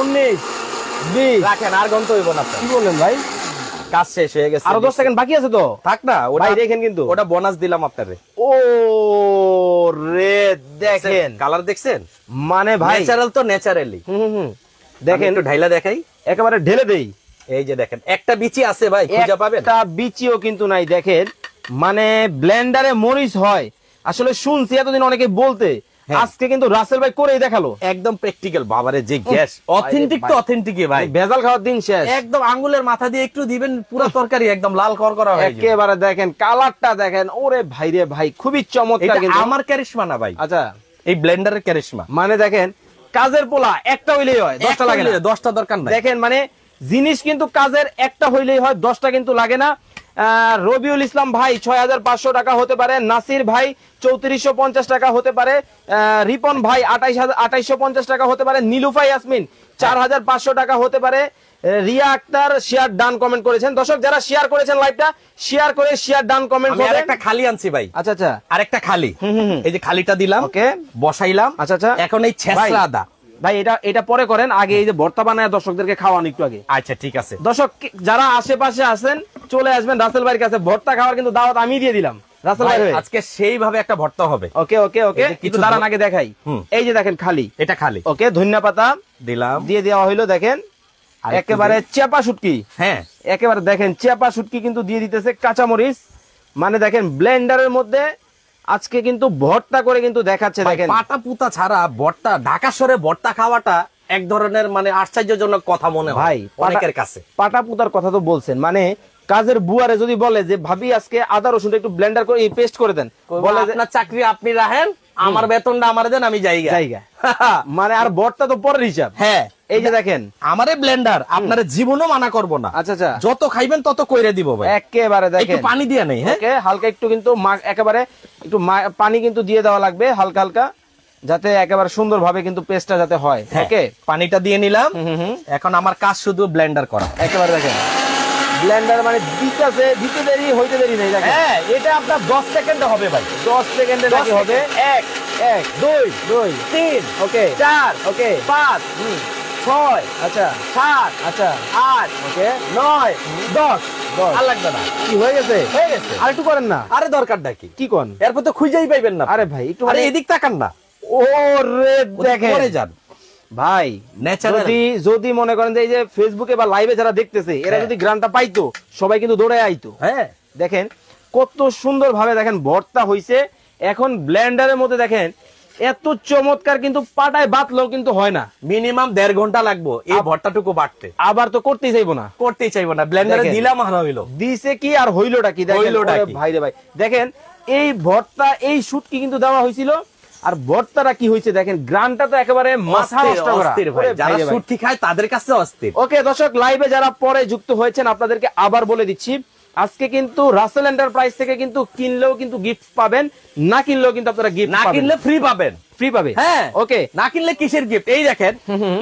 19 20। রাখেন, আর গন্ত হইব না। কি বললেন ভাই? কাজ শেষ হয়ে গেছে, আরো 10 সেকেন্ড বাকি আছে তো। থাক না, ওটা দেখেন কিন্তু ওটা বোনাস দিলাম আপনারে। ও রে দেখেন কালার দেখছেন, মানে ভাই ন্যাচারাল তো ন্যাচারালি। দেখেন একটু ঢাইলা দেখাই, একেবারে ঢেলে দেই। এই যে দেখেন একটা বিচি আছে ভাই, খুঁজে পাবেন? একটা বিচিও কিন্তু নাই। দেখেন মানে ব্লেন্ডারে মরিচ হয় আসলে শুনছি এতদিন অনেকে বলতে, আজকে কিন্তু রাসেল ভাই করেই দেখালো। একদম প্র্যাকটিক্যাল। বাবারে যে গ্যাস, অথেন্টিক তো অথেন্টিকই ভাই। ভেজাল খাওয়ার দিন শেষ। একদম আঙ্গুলের মাথা দিয়ে একটু দিবেন, পুরো তরকারি একদম লাল করকরা হয়ে যাবে। একেবারে দেখেন কালারটা দেখেন, ওরে ভাই রে ভাই খুবই চমৎকার। কিন্তু আমার ক্যারিশমা না ভাই, আচ্ছা এই ব্লেন্ডারের ক্যারিশমা। মানে দেখেন কাজের পোলা একটা হইলেই হয়, 10টা লাগে না। 10টা দরকার নাই। দেখেন মানে জিনিস কিন্তু কাজের একটা হইলেই হয়, 10টা কিন্তু লাগে না। রবিউল ইসলাম ভাই 6500 টাকা হতে পারে, নাসির ভাই 3450 টাকা হতে পারে, রিপন ভাই 2850 টাকা হতে পারে, নীলুফা ইয়াসমিন 4500 টাকা হতে পারে, Riya Akter share done comment করেছেন। দর্শক যারা শেয়ার করেছেন লাইভটা শেয়ার করে শেয়ার ডান কমেন্ট করবেন। আরেকটা খালি আনছি ভাই। আচ্ছা আচ্ছা, আরেকটা খালি, এই যে খালিটা দিলাম, ওকে বসাইলাম। আচ্ছা আচ্ছা, এখন এই ছেঁচড়া আদা ভাই এটা পরে করেন, আগে এই যে ভর্তা বানায় দর্শকদেরকে খাওয়ান একটু আগে। আচ্ছা ঠিক আছে। দর্শক যারা আশেপাশে আছেন চলে আসবেন রাসেল ভাইয়ের কাছে, ভর্তা খাওয়ার কিন্তু দাওয়াত আমি দিয়ে দিলাম রাসেল ভাই। আজকে সেইভাবে একটা ভর্তা হবে। ওকে ওকে ওকে, কিছু দাঁড়ান আগে দেখাই। এই যে দেখেন খালি, এটা খালি। ওকে, ধনিয়া পাতা দিলাম, দিয়ে দেওয়া হইলো। দেখেন একেবারে চেপা শুটকি, হ্যাঁ একেবারে দেখেন চেপা শুটকি কিন্তু দিয়ে দিতেছে, কাঁচামরিচ, মানে দেখেন ব্লেন্ডারের মধ্যে আজকে কিন্তু ভর্তা করে কিন্তু দেখাচ্ছে। দেখেন পাটা পুতা ছাড়া ভর্তা, ঢাকা শহরে ভর্তা খাওয়াটা এক ধরনের মানে আশ্চর্যজনক কথা মনে হয় ভাই অনেকের কাছে। পাটা পুতার কথা তো বলছেন, মানে কাজের বুয়ারে যদি বলে যে ভাবি আজকে আদা রসুনটা একটু ব্লেন্ডার করে পেস্ট করে দেন, বলে আপনার চাকরি আপনি রাখেন, আমার বেতনটা আমার দেন, আমি জায়গা মানে আর ভর্তা তো পরের হিসাব। হ্যাঁ এই যে দেখেন আমারে ব্লেন্ডার, আপনার জীবনও মানা করবো না। আচ্ছা আচ্ছা, যত খাইবেন তত কইরে দিব ভাই, একেবারে দেখেন একটু পানি দিয়ে নেই। হ্যাঁ হালকা একটু কিন্তু একেবারে একটু পানি কিন্তু দিয়ে দেওয়া লাগবে হালকা হালকা, যাতে একেবারে সুন্দর ভাবে কিন্তু পেস্টটা যাতে হয়। ওকে পানিটা দিয়ে নিলাম, এখন আমার কাজ শুধু ব্লেন্ডার করা। একেবারে দেখেন ব্লেন্ডার মানে দিতে দেরি হইতে দেরি নেই। দেখেন হ্যাঁ এটা আপনার 10 সেকেন্ডে হবে ভাই, 10 সেকেন্ডে নাকি হবে। 1 1 2 2 3 ওকে 4 ওকে 5 6 আচ্ছা 7 আচ্ছা 8 ওকে 9 10 আর লাগবে না। কি হয়ে গেছে? হয়ে গেছে। আর একটু করেন না। আরে দরকারটা কি কোন? এরপর তো খুঁজেই পাইবেন না। আরে ভাই একটু আরে এদিক তাকান না। ওরে দেখেন পরে যান ভাই, যদি মনে করেন যে এই যে ফেসবুকে বা লাইভে যারা দেখতেছে এরা যদি গ্রানটা পাইতো সবাই কিন্তু দৌড়ে আইতো। হ্যাঁ দেখেন কত সুন্দর ভাবে দেখেন ভর্তা হইছে। এখন ব্লেন্ডারের মধ্যে দেখেন এত চমৎকার, কিন্তু পাটায় বাটলেও কিন্তু হয় না, মিনিমাম 1.5 ঘন্টা লাগবে এই ভর্তাটুকু বাটতে। আবার তো করতেই চাইবো না, ব্লেন্ডারে দিলাম আর হইলো। দিছে কি আর হইলোটা কি? দেখেন ভাই রে ভাই, দেখেন এই ভর্তা এই শুটকি কিন্তু দেওয়া হয়েছিল, আর ভর্তাটা কি হয়েছে দেখেন, গ্রানটা তো একেবারে মাথা নষ্ট করা। যারা শুটকি খায় তাদের কাছে অস্থির। ওকে দর্শক, লাইভে যারা পরে যুক্ত হয়েছেন আপনাদেরকে আবার বলে দিচ্ছি, আজকে কিন্তু রাসেল এন্টারপ্রাইজ থেকে কিন্তু কিনলেও কিন্তু গিফট পাবেন, না কিনলেও কিন্তু আপনারা গিফট না কিনলে ফ্রি পাবেন। ফ্রি পাবে। হ্যাঁ ওকে, না কিনলে কিসের গিফট? এই দেখেন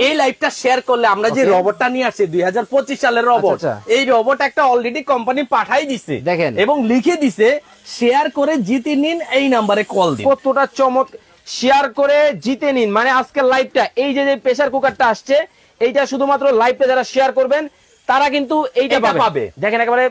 এই লাইভটা শেয়ার করলে আমরা যে রোবটটা নিয়ে আসছি 2025 সালের রোবট, এই রোবট একটা অলরেডি কোম্পানি পাঠাই দিছে দেখেন, এবং লিখে দিছে শেয়ার করে জিতে নিন, এই নম্বরে কল দিন। কতটা চমৎকার, শেয়ার করে জিতে নিন মানে আজকের লাইভটা, এই যে প্রেসার কুকারটা আসছে এইটা শুধুমাত্র লাইভটা যারা শেয়ার করবেন তারা কিন্তু এইটা পাবে। দেখেন একেবারে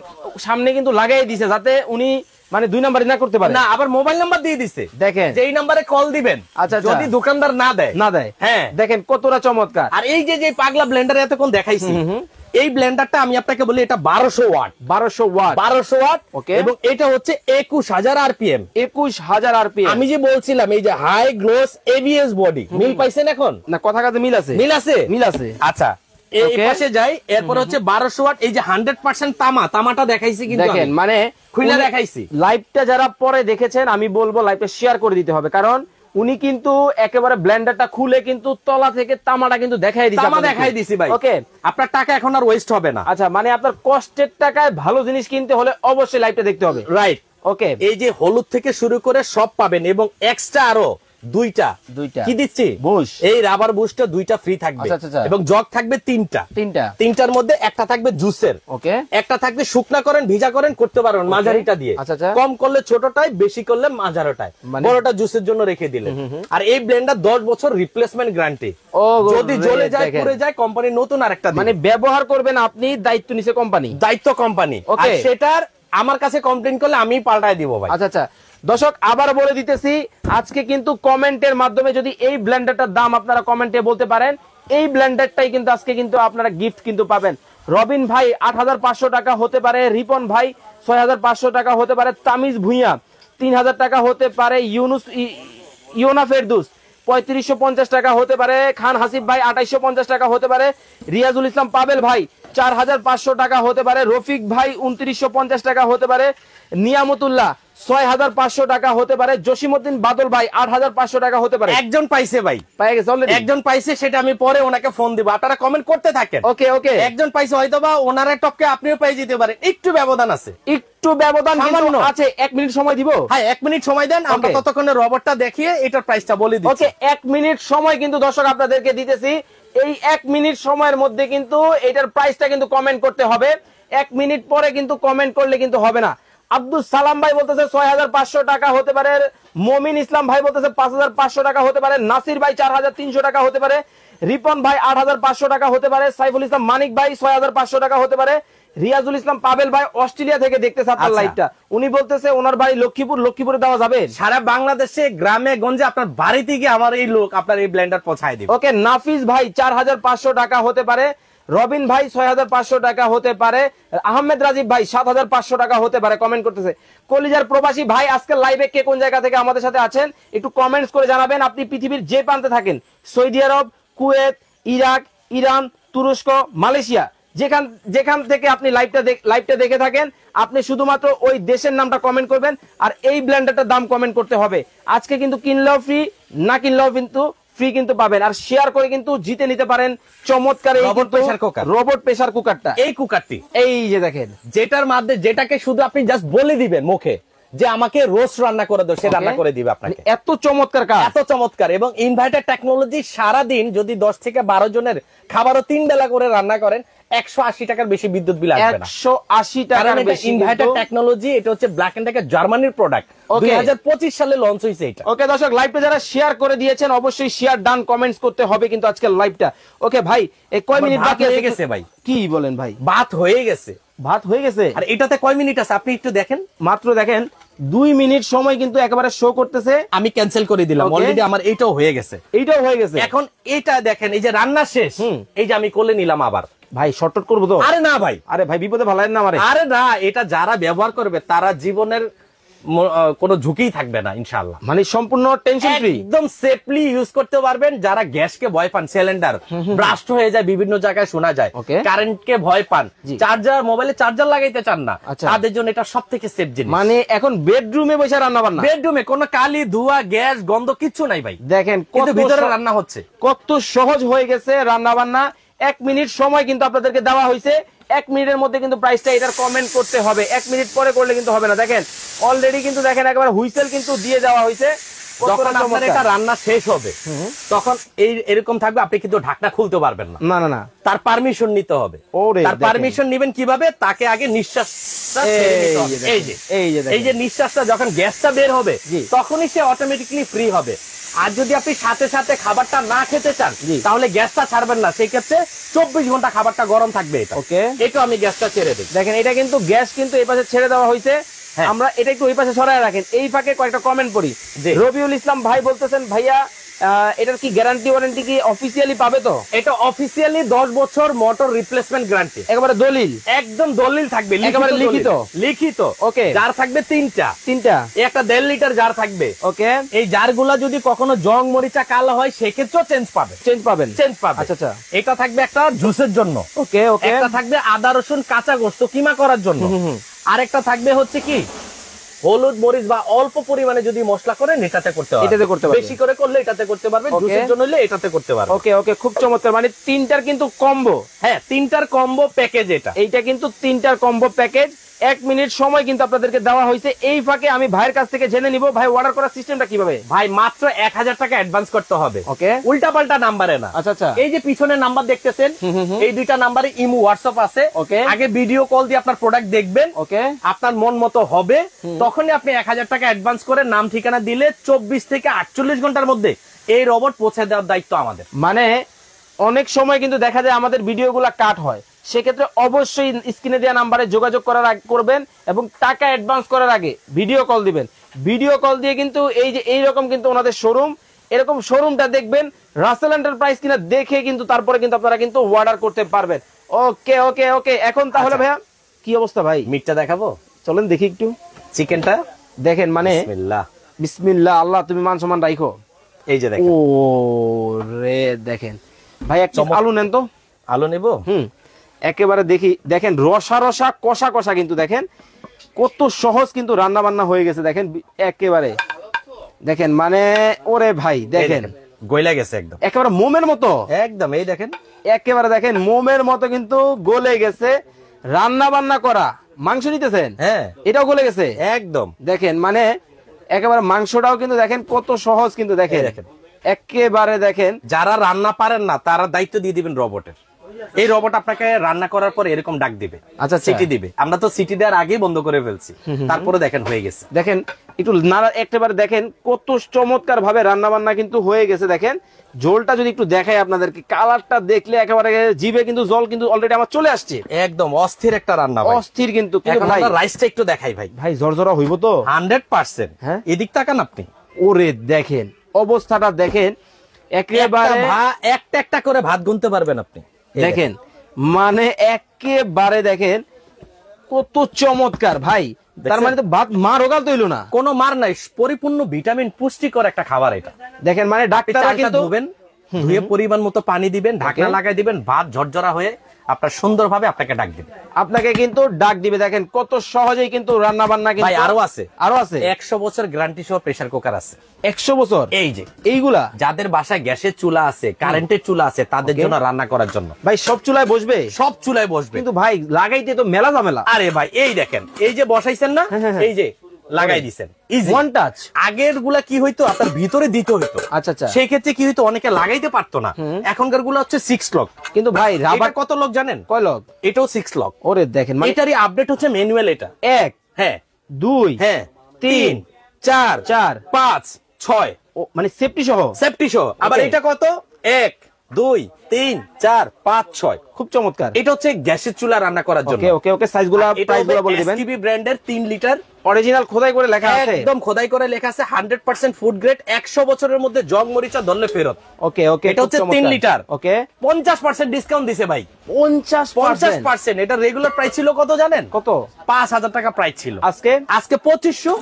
সামনে কিন্তু লাগাই দিছে যাতে উনি মানে 2 নাম্বার না করতে পারে। না, আবার মোবাইল নাম্বার দিয়ে দিছে, দেখেন যে এই নম্বরে কল দিবেন। আচ্ছা, যদি দোকানদার না দেয়। হ্যাঁ দেখেন কতটা চমৎকার। আর এই যে পাগলা ব্লেন্ডার এতক্ষণ দেখাইছি, এই ব্লেন্ডারটা আমি আপনাকে বলি এটা 1200 ওয়াট। 1200 ওয়াট। ওকে, এবং এটা হচ্ছে 21000 আরপিএম। 21000 আরপিএম। আমি যে বলছিলাম এই যে হাই গ্লোস এবিএস বডি, মিল পাইছেন এখন? না, কথা কাজে মিল আছে। মিল আছে। আচ্ছা এই পাশে যাই, এরপর হচ্ছে 1200 ওয়াট। এই যে 100% তামাটা দেখাইছি, কিন্তু দেখেন মানে খুলে দেখাইছি। লাইভটা যারা পরে দেখেছেন আমি বলবো লাইভটা শেয়ার করে দিতে হবে, কারণ উনি কিন্তু একেবারে ব্লেন্ডারটা খুলে কিন্তু তলা থেকে তামাটা কিন্তু দেখাই দিছি ভাই। ওকে, আপনার টাকা এখন আর ওয়েস্ট হবে না। আচ্ছা, মানে আপনার কষ্টের টাকায় ভালো জিনিস কিনতে হলে অবশ্যই লাইভটা দেখতে হবে। রাইট। ওকে, এই যে হলুদ থেকে শুরু করে সব পাবেন, এবং এক্সট্রা আরো দুইটা কি দিচ্ছি বুশ, এই রাবার বুশটা 2টা ফ্রি থাকবে, এবং জগ থাকবে 3টার মধ্যে একটা থাকবে জুসের। ওকে, একটা থাকবে শুকনা করেন ভিজা করেন করতে পারবেন মাঝারিটা দিয়ে। কম করলে ছোটটাই, বেশি করলে মাঝারোটাই, বড়টা জুসের জন্য রেখে দিলেন। আর এই ব্লেন্ডার 10 বছর রিপ্লেসমেন্ট গ্যারান্টি, যদি জ্বলে যায় পুড়ে যায় কোম্পানি নতুন আরেকটা মানে ব্যবহার করবেন আপনি, দায়িত্ব নিছে কোম্পানি। আর সেটার আমার কাছে কমপ্লেইন করলে আমি পাল্টাই দিব ভাই। আচ্ছা দর্শক, আবার বলে দিতেছি, আজকে কিন্তু কমেন্টের মাধ্যমে যদি এই ব্লেন্ডারটার দাম আপনারা কমেন্টে বলতে পারেন, এই ব্লেন্ডারটাই কিন্তু আজকে কিন্তু আপনারা গিফট কিন্তু পাবেন। রবিন ভাই 8500 টাকা হতে পারে, রিপন ভাই 6500 টাকা হতে পারে, তামিজ ভুইয়া 3000 টাকা হতে পারে, ইয়োনা ফেরদুস 3550 টাকা হতে পারে, খান হাসিব ভাই 2850 টাকা হতে পারে, রিয়াজুল ইসলাম পাবেল ভাই 4500 টাকা হতে পারে, রফিক ভাই 2950 টাকা হতে পারে, নিয়ামতুল্লাহ 6500 টাকা হতে পারে, জসিমউদ্দিন বাদল ভাই 8500 টাকা হতে পারে। একজন পাইছে ভাই, পাই গেছে অলরেডি, একজন পাইছে, সেটা আমি পরে ওনাকে ফোন দিব, আপনারা কমেন্ট করতে থাকেন। ওকে ওকে, একজন পাইছে, হয়তোবা ওনার টপকে আপনিও পেয়ে যেতে পারেন, একটু ব্যবধান আছে, একটু ব্যবধান আছে। 1 মিনিট সময় দিব। হ্যাঁ 1 মিনিট সময় দেন, আমরা ততক্ষণে রোবটটা দেখিয়ে এটার প্রাইসটা বলে দিচ্ছি। ওকে, 1 মিনিট সময় কিন্তু দর্শক আপনাদেরকে দিতেছি। এই 1 মিনিট সময়ের মধ্যে কিন্তু এটার প্রাইসটা কিন্তু কমেন্ট করতে হবে। 1 মিনিট পরে কিন্তু কমেন্ট করলে কিন্তু হবে না। আব্দুল সালাম ভাই বলতেছে 6500 টাকা হতে পারে, মমিন ইসলাম ভাই বলতেছে 5500 টাকা হতে পারে, নাসির ভাই 4300 টাকা হতে পারে, রিপন ভাই 8,500 টাকা হতে পারে, সাইফুল ইসলাম মানিক ভাই 6,500 টাকা হতে পারে, রিয়াজুল ইসলাম পাবেল ভাই অস্ট্রেলিয়া থেকে দেখতেছে আপনার লাইভটা, উনি বলতেছে ওনার বাড়ি লক্ষ্মীপুরে দেওয়া যাবে। সারা বাংলাদেশে গ্রামে গঞ্জে আপনার বাড়িতে গিয়ে আমার এই লোক আপনার এই ব্লেন্ডার পৌঁছায় দিবে। ওকে, নাফিস ভাই 4,500 টাকা হতে পারে, রবিন ভাই 6,500 টাকা হতে পারে, আহমেদ রাজীব ভাই 7,500 টাকা হতে পারে কমেন্ট করতেছে। কলিজার প্রবাসী ভাই আজকে লাইভে কে কোন জায়গা থেকে আমাদের সাথে আছেন একটু কমেন্টস করে জানাবেন। আপনি পৃথিবীর যে প্রান্তে থাকেন, সৌদি আরব, কুয়েত, ইরাক, ইরান, তুরস্ক, মালয়েশিয়া, যেখান থেকে আপনি লাইভটা দেখে থাকেন, আপনি শুধুমাত্র ওই দেশের নামটা কমেন্ট করবেন আর এই ব্লেন্ডারটার দাম কমেন্ট করতে হবে। আজকে কিন্তু কিনলেও ফ্রি, না কিনলেও কিন্তু ফ্রি কিন্তু পাবেন। আর শেয়ার করে কিন্তু জিতে নিতে পারেন চমৎকার এই রোবট প্রেসার কুকারটা। এই কুকারটি এই যে দেখেন, যেটার মাধ্যমে যেটাকে শুধু আপনি জাস্ট বলে দিবেন মুখে যে আমাকে রোস্ট রান্না করে দাও, সে রান্না করে দিবে আপনাকে। এত চমৎকার কাজ, এত চমৎকার। এবং ইনভার্টার টেকনোলজি, সারা দিন যদি 10 থেকে 12 জনের খাবারও 3 বেলা করে রান্না করেন 180 টাকার বেশি বিদ্যুৎ বিল আসবে না। 180 টাকার বেশি ইনভার্টার টেকনোলজি। এটা হচ্ছে ব্ল্যাক এন্ড টাকা জার্মানির প্রোডাক্ট, 2025 সালে লঞ্চ হয়েছে এটা। ওকে দর্শক, লাইভটা যারা শেয়ার করে দিয়েছেন অবশ্যই শেয়ার ডান কমেন্টস করতে হবে কিন্তু আজকের লাইভটা। ওকে ভাই, এই কয় মিনিট বাকি হয়ে গেছে ভাই? কি বলেন ভাই? ভাত হয়ে গেছে, ভাত হয়ে গেছে। আর এটাতে কয় মিনিট আছে আপনি একটু দেখেন, মাত্র দেখেন 2 মিনিট সময় কিন্তু একেবারে শো করতেছে। আমি ক্যান্সেল করে দিলাম, অলরেডি আমার এইটাও হয়ে গেছে। এইটাও হয়ে গেছে। এখন এটা দেখেন, এই যে রান্না শেষ, এই যে আমি কোলে নিলাম আবার। ভাই শর্টকাট করবো তো? আরে না ভাই, আরে ভাই বিপদে ভালায়েন না আমারে। আরে না, এটা যারা ব্যবহার করবে তারা জীবনের কোনো ঝুঁকিই থাকবে না ইনশাআল্লাহ। মানে সম্পূর্ণ টেনশন ফ্রি, একদম সেফলি ইউজ করতে পারবেন। যারা গ্যাসকে ভয় পান, সিলিন্ডার ব্রাস্ট হয়ে যায়, বিভিন্ন জায়গায় শোনা যায়, কারেন্টকে ভয় পান, চার্জার, মোবাইলে চার্জার লাগাইতে চান না, তাদের জন্য এটা সবথেকে সেফ জিনিস। মানে এখন বেডরুমে বসে রান্না বান্না, বেডরুমে কোনো কালি ধোঁয়া গ্যাস গন্ধ কিচ্ছু নাই ভাই। দেখেন কিন্তু ভিতরে রান্না হচ্ছে, কত সহজ হয়ে গেছে রান্না বান্না। 1 মিনিট সময় কিন্তু আপনাদেরকে দেওয়া হয়েছে, 1 মিনিটের মধ্যে কিন্তু প্রাইসটা এটার কমেন্ট করতে হবে। 1 মিনিট পরে করলে কিন্তু হবে না। দেখেন অলরেডি কিন্তু দেখেন একেবারে হুইসেল কিন্তু দিয়ে দেওয়া হয়েছে। যখন আপনার এটা রান্না শেষ হবে তখন এরকম থাকবে, আপনি কিন্তু ঢাকনা খুলতে পারবেন না। না না না, তার পারমিশন নিতে হবে। তার পারমিশন নেবেন কিভাবে? তাকে আগে নিঃশ্বাসটা ছেড়ে নিতে হবে। এই যে নিঃশ্বাসটা যখন গ্যাসটা বের হবে তখনই সে অটোমেটিক্যালি ফ্রি হবে। আর যদি আপনি সাথে সাথে খাবারটা না খেতে চান তাহলে গ্যাসটা ছাড়বেন না, সেই ক্ষেত্রে 24 ঘন্টা খাবারটা গরম থাকবে এটা। ওকে, এটা আমি গ্যাসটা ছেড়ে দিই। দেখেন এটা কিন্তু গ্যাস কিন্তু এই পাশে ছেড়ে দেওয়া হয়েছে। আমরা এটা একটু ওই পাশে সরায় রাখেন। এই ফাঁকে কয়েকটা কমেন্ট পড়ি। রবিউল ইসলাম ভাই বলতেছেন, ভাইয়া এটার কি গ্যারান্টি ওয়ারেন্টি কি অফিসিয়ালি পাবে? তো এটা অফিসিয়ালি 10 বছর মোটর রিপ্লেসমেন্ট গ্যারান্টি, একেবারে দলিল, একদম দলিল থাকবে, একেবারে লিখিত। ওকে, জার থাকবে 3টা, একটা 1.5 লিটার জার থাকবে। ওকে, এই জারগুলা যদি কখনো জং মরিচা কালো হয় সেক্ষেত্রেও চেঞ্জ পাবেন। আচ্ছা আচ্ছা, এটা থাকবে একটা জুসের জন্য। ওকে ওকে, একটা থাকবে আদা রসুন কাঁচা গোশত কিমা করার জন্য। আরেকটা থাকবে হচ্ছে কি হলুদ মরিচ বা অল্প পরিমাণে যদি মশলা করেন এটাতে করতে পারবেন, বেশি করে করলে এটাতে করতে পারবেন, জুসের জন্য হলে এটাতে করতে পারবেন। ওকে ওকে, খুব চমৎকার। মানে 3টার কিন্তু কম্বো। হ্যাঁ, 3টার কম্বো প্যাকেজ এটা। এইটা কিন্তু 3টার কম্বো প্যাকেজ। 1 মিনিট সময় কিন্তু আপনাদেরকে দেওয়া হয়েছে। এই ফাঁকে আমি ভাইয়ের কাছ থেকে জেনে নিব, ভাই অর্ডার করার সিস্টেমটা কিভাবে? ভাই মাত্র 1000 টাকা অ্যাডভান্স করতে হবে। ওকে, উল্টা পাল্টা নাম্বারে না। আচ্ছা আচ্ছা, এই যে পিছনে নাম্বার দেখতেছেন, এই 2টা নাম্বারে ইমো হোয়াটসঅ্যাপ আছে। ওকে, আগে ভিডিও কল দিয়ে আপনার প্রোডাক্ট দেখবেন। ওকে, আপনার মন মতো হবে, তখনই আপনি 1000 টাকা অ্যাডভান্স করে নাম ঠিকানা দিলে 24 থেকে 48 ঘন্টার মধ্যে এই রোবট পৌঁছে দেওয়ার দায়িত্ব আমাদের। মানে অনেক সময় কিন্তু দেখা যায় আমাদের ভিডিওগুলো কাট হয়, সেক্ষেত্রে অবশ্যই স্ক্রিনে দেওয়া নাম্বারে যোগাযোগ করবেন এবং টাকা অ্যাডভান্স করার আগে ভিডিও কল দিবেন। ভিডিও কল দিয়ে কিন্তু এই যে এইরকম কিন্তু ওনাদের শোরুম, এরকম শোরুমটা দেখবেন, রাসেল এন্টারপ্রাইজ কিনা দেখে কিন্তু তারপরে কিন্তু আপনারা কিন্তু অর্ডার করতে পারবেন। ওকে ওকে ওকে, এখন তাহলে ভাইয়া কি অবস্থা? ভাই মিটটা দেখাবো, চলেন দেখি একটু চিকেনটা দেখেন। মানে বিসমিল্লাহ, আল্লাহ তুমি মান সম্মান রাখো। এই যে দেখেন, ও রে দেখেন ভাই, একটা আলু নেন তো। আলু নেব? একেবারে দেখেন রসা রসা কষা কষা, কিন্তু দেখেন কত সহজ কিন্তু রান্না বান্না হয়ে গেছে। দেখেন একেবারে দেখেন, মানে ওরে ভাই দেখেন গইলা গেছে একদম, একেবারে মোমের মতো একদম। এই দেখেন একেবারে দেখেন মোমের মতো কিন্তু গলে গেছে। রান্না বান্না করা মাংস নিতেছেন, হ্যাঁ এটাও গলে গেছে একদম। দেখেন মানে একেবারে মাংসটাও কিন্তু দেখেন কত সহজ কিন্তু। দেখেন একেবারে দেখেন, যারা রান্না পারেন না তারা দায়িত্ব দিয়ে দিবেন রোবটের। এই রোবট আপনাকে রান্না করার পর এরকম ডাক দিবে, আচ্ছা সিটি দিবে। আমরা তো সিটি দেওয়ার আগেই বন্ধ করে ফেলছি, তারপরে দেখেন হয়ে গেছে। দেখেন একটু নাড়া একেবারে দেখেন কত চমৎকার ভাবে রান্না বান্না কিন্তু হয়ে গেছে। দেখেন ঝোলটা যদি একটু দেখাই আপনাদেরকে, কালারটা দেখলে একেবারে জিভে কিন্তু জল কিন্তু অলরেডি আমার চলে আসছে। একদম অস্থির একটা রান্না ভাই, অস্থির কিন্তু। এখন ভাই আমরা রাইসটা একটু দেখাই ভাই। ভাই ঝরঝরা হইব তো 100%। হ্যাঁ এদিক তাকান আপনি, ওরে দেখেন অবস্থাটা দেখেন, একেবারে একটা একটা করে ভাত গুনতে পারবেন আপনি। দেখেন মানে একেবারে দেখেন কত চমৎকার ভাই। তার মানে তো ভাত মার ওগাল তৈল না, কোনো মার নাই, পরিপূর্ণ ভিটামিন পুষ্টিকর একটা খাবার এটা। দেখেন মানে ডাক্তাররা কিন্তু ধুবেন, ধুয়ে পরিমাণ মতো পানি দিবেন, ঢাকনা লাগাই দিবেন, ভাত ঝরঝরা হয়ে আপনার সুন্দরভাবে আপনাকে ডাক দিবে, আপনাকে কিন্তু ডাক দিবে। দেখেন কত সহজেই কিন্তু রান্না বান্না কিন্তু। ভাই আরো আছে, আরো আছে 100 বছর গ্যারান্টি সহ প্রেসার কুকার আছে। 100 বছর? এই যে এইগুলা যাদের বাসায় গ্যাসের চুলা আছে, কারেন্টের চুলা আছে, তাদের জন্য রান্না করার জন্য। ভাই সব চুলায় বসবে? সব চুলায় বসবে, কিন্তু ভাই লাগাইতে তো মেলা ঝামেলা। আরে ভাই এই দেখেন, এই যে বসাইছেন না, এই যে লাগাই দিছেন, ইজি ওয়ান টাচ। আগের গুলা কি হইতো, আপনার ভিতরে দিতে হইতো। আচ্ছা আচ্ছা। সেই ক্ষেত্রে কি হইতো, অনেকে লাগাইতে পারতো না। এখনকার গুলো হচ্ছে 6 লক। কিন্তু ভাই রাবার কত লক জানেন? কয় লক? এটাও 6 লক। ওরে দেখেন মানে এটারই আপডেট হচ্ছে ম্যানুয়াল। এটা 1 হ্যাঁ 2 হ্যাঁ 3 4 4 5 6 মানে সেফটি সহ। সেফটি সহ। আবার এটা কত? 1 2 3 4 5 6। খুব চমৎকার। এটা হচ্ছে গ্যাসের চুলা রান্না করার জন্য। ওকে ওকে ওকে সাইজগুলো প্রাইসগুলো বলে দিবেন। এসটিভি ব্র্যান্ডের 3 লিটার অরিজিনাল খোদাই করে লেখা আছে, একদম খোদাই করে লেখা আছে, 100% ফুড গ্রেড, 100 বছরের মধ্যে জং মরিচা ধরলে ফেরত। ওকে ওকে এটা হচ্ছে 3 লিটার। ওকে 50% ডিসকাউন্ট দিছে ভাই। 50%। এটা রেগুলার প্রাইস ছিল কত জানেন? কত? 5000 টাকা প্রাইস ছিল। আজকে 2500।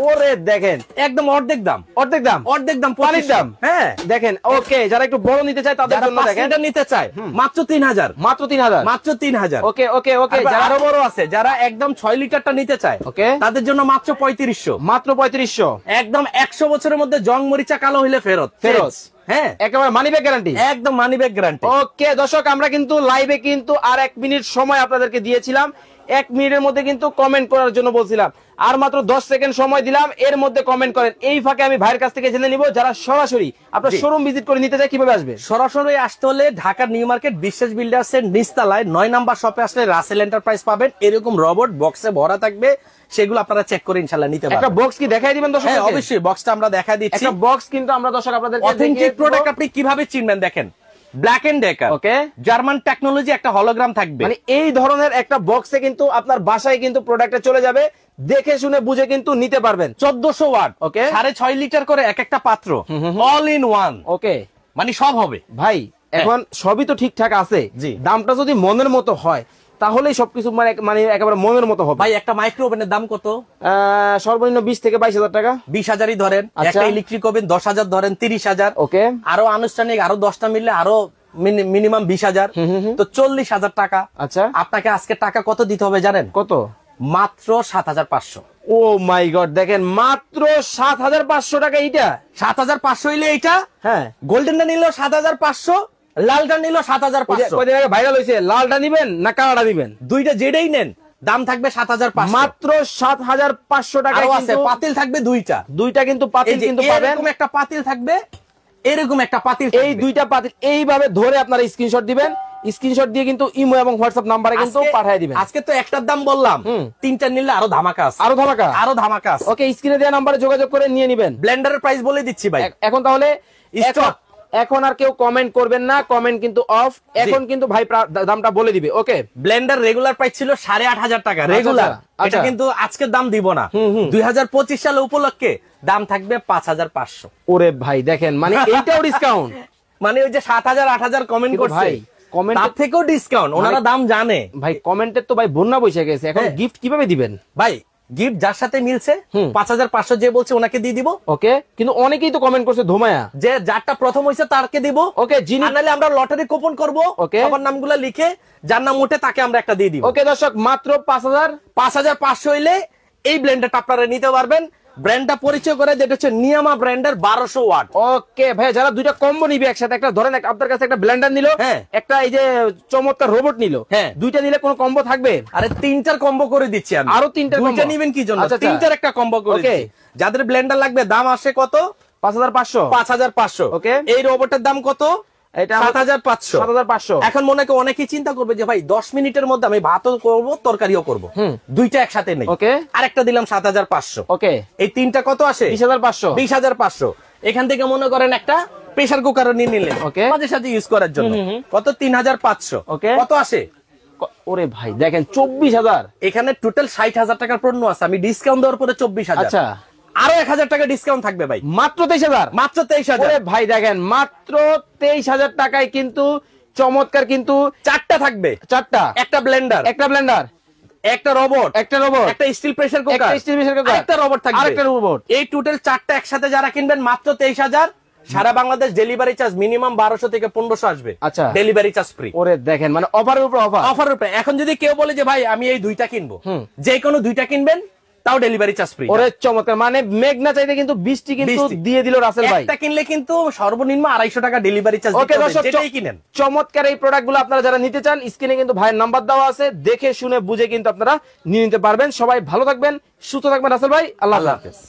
ওরে দেখেন একদম অর্ধেক দাম, অর্ধেক দাম, অর্ধেক দাম, পানির দাম। হ্যাঁ দেখেন ওকে, যারা একটু বড় নিতে চায় তাদের জন্য দেখেন, যারা নিতে চায় মাত্র 3000, মাত্র 3000, মাত্র 3000। ওকে ওকে ওকে। যারা আরো বড় আছে, যারা একদম 6 লিটারটা নিতে চায়, ওকে, তাদের জন্য মাত্র 3500, মাত্র 3500। একদম 100 বছরের মধ্যে জং মরিচা কালো হইলে ফেরত, ফেরত। হ্যাঁ একেবারে মানি ব্যাক গ্যারান্টি, একদম মানি ব্যাক গ্যারান্টি। ওকে দর্শক, আমরা কিন্তু লাইভে কিন্তু আর 1 মিনিট সময় আপনাদেরকে দিয়েছিলাম। 1 মিনিটের মধ্যে কিন্তু কমেন্ট করার জন্য বলছিলাম, আর মাত্র 10 সেকেন্ড সময় দিলাম, এর মধ্যে কমেন্ট করেন। এই ফাঁকে আমি ভাইয়ের কাছ থেকে জেনে নিব, যারা সরাসরি আপনার শোরুম ভিজিট করে নিতে চায় কিভাবে আসবে? সরাসরি আসতে হলে ঢাকার নিউ মার্কেট বিশ্বাস বিল্ডার্স এর নিচতলায় 9 নাম্বার শপে আসলে রাসেল এন্টারপ্রাইজ পাবেন। এরকম রোবট বক্সে ভরা থাকবে, সেগুলো আপনারা চেক করে ইনশাআল্লাহ নিতে পারবেন। একটা বক্স কি দেখাই দিবেন দর্শক? হ্যাঁ অবশ্যই, বক্সটা আমরা দেখাই দিচ্ছি। একটা বক্স কিন্তু আমরা দর্শক আপনাদেরকে অথেন্টিক প্রোডাক্ট আপনি কিভাবে চিনবেন দেখেন। Black and Decker, okay, German technology, একটা হলোগ্রাম থাকবে। মানে এই ধরনের একটা বক্সে কিন্তু আপনার বাসায় কিন্তু প্রোডাক্টটা চলে যাবে, দেখে শুনে বুঝে কিন্তু নিতে পারবেন। 1400 ওয়াট, ওকে, 6.5 লিটার করে এক একটা পাত্র, অল ইন ওয়ান। ওকে, মানে সব হবে ভাই। এখন সবই তো ঠিকঠাক আছে, দামটা যদি মনের মতো হয় তাহলেই সবকিছু মানে একেবারে মনের মতো হবে। ভাই একটা মাইক্রো ওভেনের দাম কত? সর্বনিম্ন 20 থেকে 22000 টাকা। 20,000ই ধরেন। একটা ইলেকট্রিক ওভেন 10,000 ধরেন, 30,000। ওকে, আরো আনুষ্ঠানিক আরো 10টা মিললে আরো মিনিমাম 20,000, তো 40,000 টাকা। আচ্ছা, আপনাকে আজকে টাকা কত দিতে হবে জানেন? কত? মাত্র 7,500। ও মাই গড, দেখেন মাত্র 7,500 টাকা। এইটা 7,500 হইলে এইটা, হ্যাঁ, গোল্ডেনটা নিল 7,500, লালটা নিল 7,500। ভাইরাল হয়েছে, লালটা নিবেন না কালারটা নিবেন? দুইটা যেটাই নেন দাম থাকবে 7,500, মাত্র 7,500 টাকা। আছে পাতিল থাকবে দুইটা কিন্তু পাতিল কিন্তু পাবেন। এরকম একটা পাতিল থাকবে, এরকম একটা পাতিল, এই দুইটা পাতিল এইভাবে ধরে আপনারা স্ক্রিনশট দিবেন। স্ক্রিনশট দিয়ে কিন্তু ইমো এবং হোয়াটসঅ্যাপ নাম্বারে কিন্তু পাঠিয়ে দিবেন। আজকে তো একটার দাম বললাম, 3টা নিলে আরো ধামাকা আছে, আরো ধামাকা, আরো ধামাকা আছে। ওকে, স্ক্রিনে দেওয়া নাম্বারে যোগাযোগ করে নিয়ে নেবেন। ব্লেন্ডারের প্রাইস বলে দিচ্ছি ভাই এখন। তাহলে স্টপ, এখন আর কেউ কমেন্ট করবেন না, কমেন্ট কিন্তু অফ। এখন কিন্তু ভাই দামটা বলে দিবে। ওকে, ব্লেন্ডার রেগুলার প্রাইস ছিল 8,500 টাকা রেগুলার, এটা কিন্তু আজকে দাম দিব না। 2025 সাল উপলক্ষে দাম থাকবে 5,500। ওরে ভাই দেখেন, মানে এইটাও ডিসকাউন্ট। মানে ওই যে 7,000 8,000 কমেন্ট করছে ভাই, কমেন্ট তার থেকেও ডিসকাউন্ট, ওনারা দাম জানে ভাই। কমেন্টের তো ভাই বন্যা বসে গেছে, এখন গিফট কিভাবে দিবেন ভাই? গিফট যার সাথে মিলছে 5,500 যে বলছে ওনাকে দিয়ে দিব। ওকে, কিন্তু অনেকেই তো কমেন্ট করছে ধোমায়া, যে যারটা প্রথম হইছে তারকে দিব। ওকে, যিনি নালে আমরা লটারি কুপন করব, ওকে, সবার নামগুলো লিখে যার নাম উঠে তাকে আমরা একটা দিয়ে দিব। ওকে দর্শক, মাত্র 5,500 হইলে এই ব্লেন্ডারটা আপনারা নিতে পারবেন। ব্র্যান্ডটা পরিচয় করে, যেটা হচ্ছে নিয়ামা ব্র্যান্ডের 1200 ওয়াট। ওকে ভাই, যারা দুইটা কম্বো নিবে একসাথে, একটা ধরেন আপনার কাছে একটা ব্লেন্ডার নিল, একটা এই যে চমৎকার রোবট নিল, দুইটা নিলে কোনো কম্বো থাকবে? আরে 3টার কম্বো করে দিচ্ছি আমি। আরো 3টা দুইটা নেবেন কি জন্য? 3টার একটা কম্বো করে দিচ্ছি। যাদের ব্লেন্ডার লাগবে দাম আসে কত? 5,500। 5,500। ওকে, এই রোবটের দাম কত? এটা 7500 7500। এখন মনে করে অনেকেই চিন্তা করবে যে ভাই 10 মিনিটের মধ্যে আমি ভাতও করব তরকারিও করব, দুইটা একসাথে নেই। ওকে, আরেকটা দিলাম 7500। ওকে, এই তিনটা কত আসে? 20500। 20500। এখান থেকে মনে করেন একটা প্রেসার কুকার নিয়ে নিলেন মাঝে সাথে ইউজ করার জন্য, কত? 3500। ওকে, কত আসে? ওরে ভাই দেখেন 24000। এখানে টোটাল 60000 টাকার পণ্য আছে, আমি ডিসকাউন্ট দেওয়ার পরে 24000। আচ্ছা, আরো 1000 টাকা ডিসকাউন্ট থাকবে ভাই, মাত্র 23000। মাত্র 23000। ওরে ভাই দেখেন মাত্র 23000 টাকায় কিন্তু চমৎকার কিন্তু 4টা থাকবে, 4টা, একটা ব্লেন্ডার, একটা রোবট, একটা স্টিল প্রেসার কুকার, একটা রোবট থাকবে, আরেকটা রোবট। এই টোটাল 4টা একসাথে যারা কিনবেন মাত্র 23000। সারা বাংলাদেশ ডেলিভারি চার্জ মিনিমাম 1200 থেকে 1500 আসবে। আচ্ছা, ডেলিভারি চার্জ ফ্রি। ওরে দেখেন মানে অফারের উপর অফার, অফারের উপরে। এখন যদি কেউ বলে যে ভাই আমি এই দুইটা কিনবো, যে কোনো দুইটা কিনবেন তাও ডেলিভারি চার্জ ফ্রি। ওরে চমৎকার, মানে মেঘনা চাইতে কিন্তু 20টি কিন্তু দিয়ে দিল রাসেল ভাই। একটা কিনলে কিন্তু সর্বনিম্ন 250 টাকা ডেলিভারি চার্জ দিতে হবে, যেটাই কিনেন। চমৎকার এই প্রোডাক্টগুলো আপনারা যারা নিতে চান, স্ক্রিনে কিন্তু ভাইয়ের নাম্বার দেওয়া আছে, দেখে শুনে বুঝে কিন্তু আপনারা নিয়ে নিতে পারবেন। সবাই ভালো থাকবেন, সুস্থ থাকবেন রাসেল ভাই, আল্লাহ হাফেজ।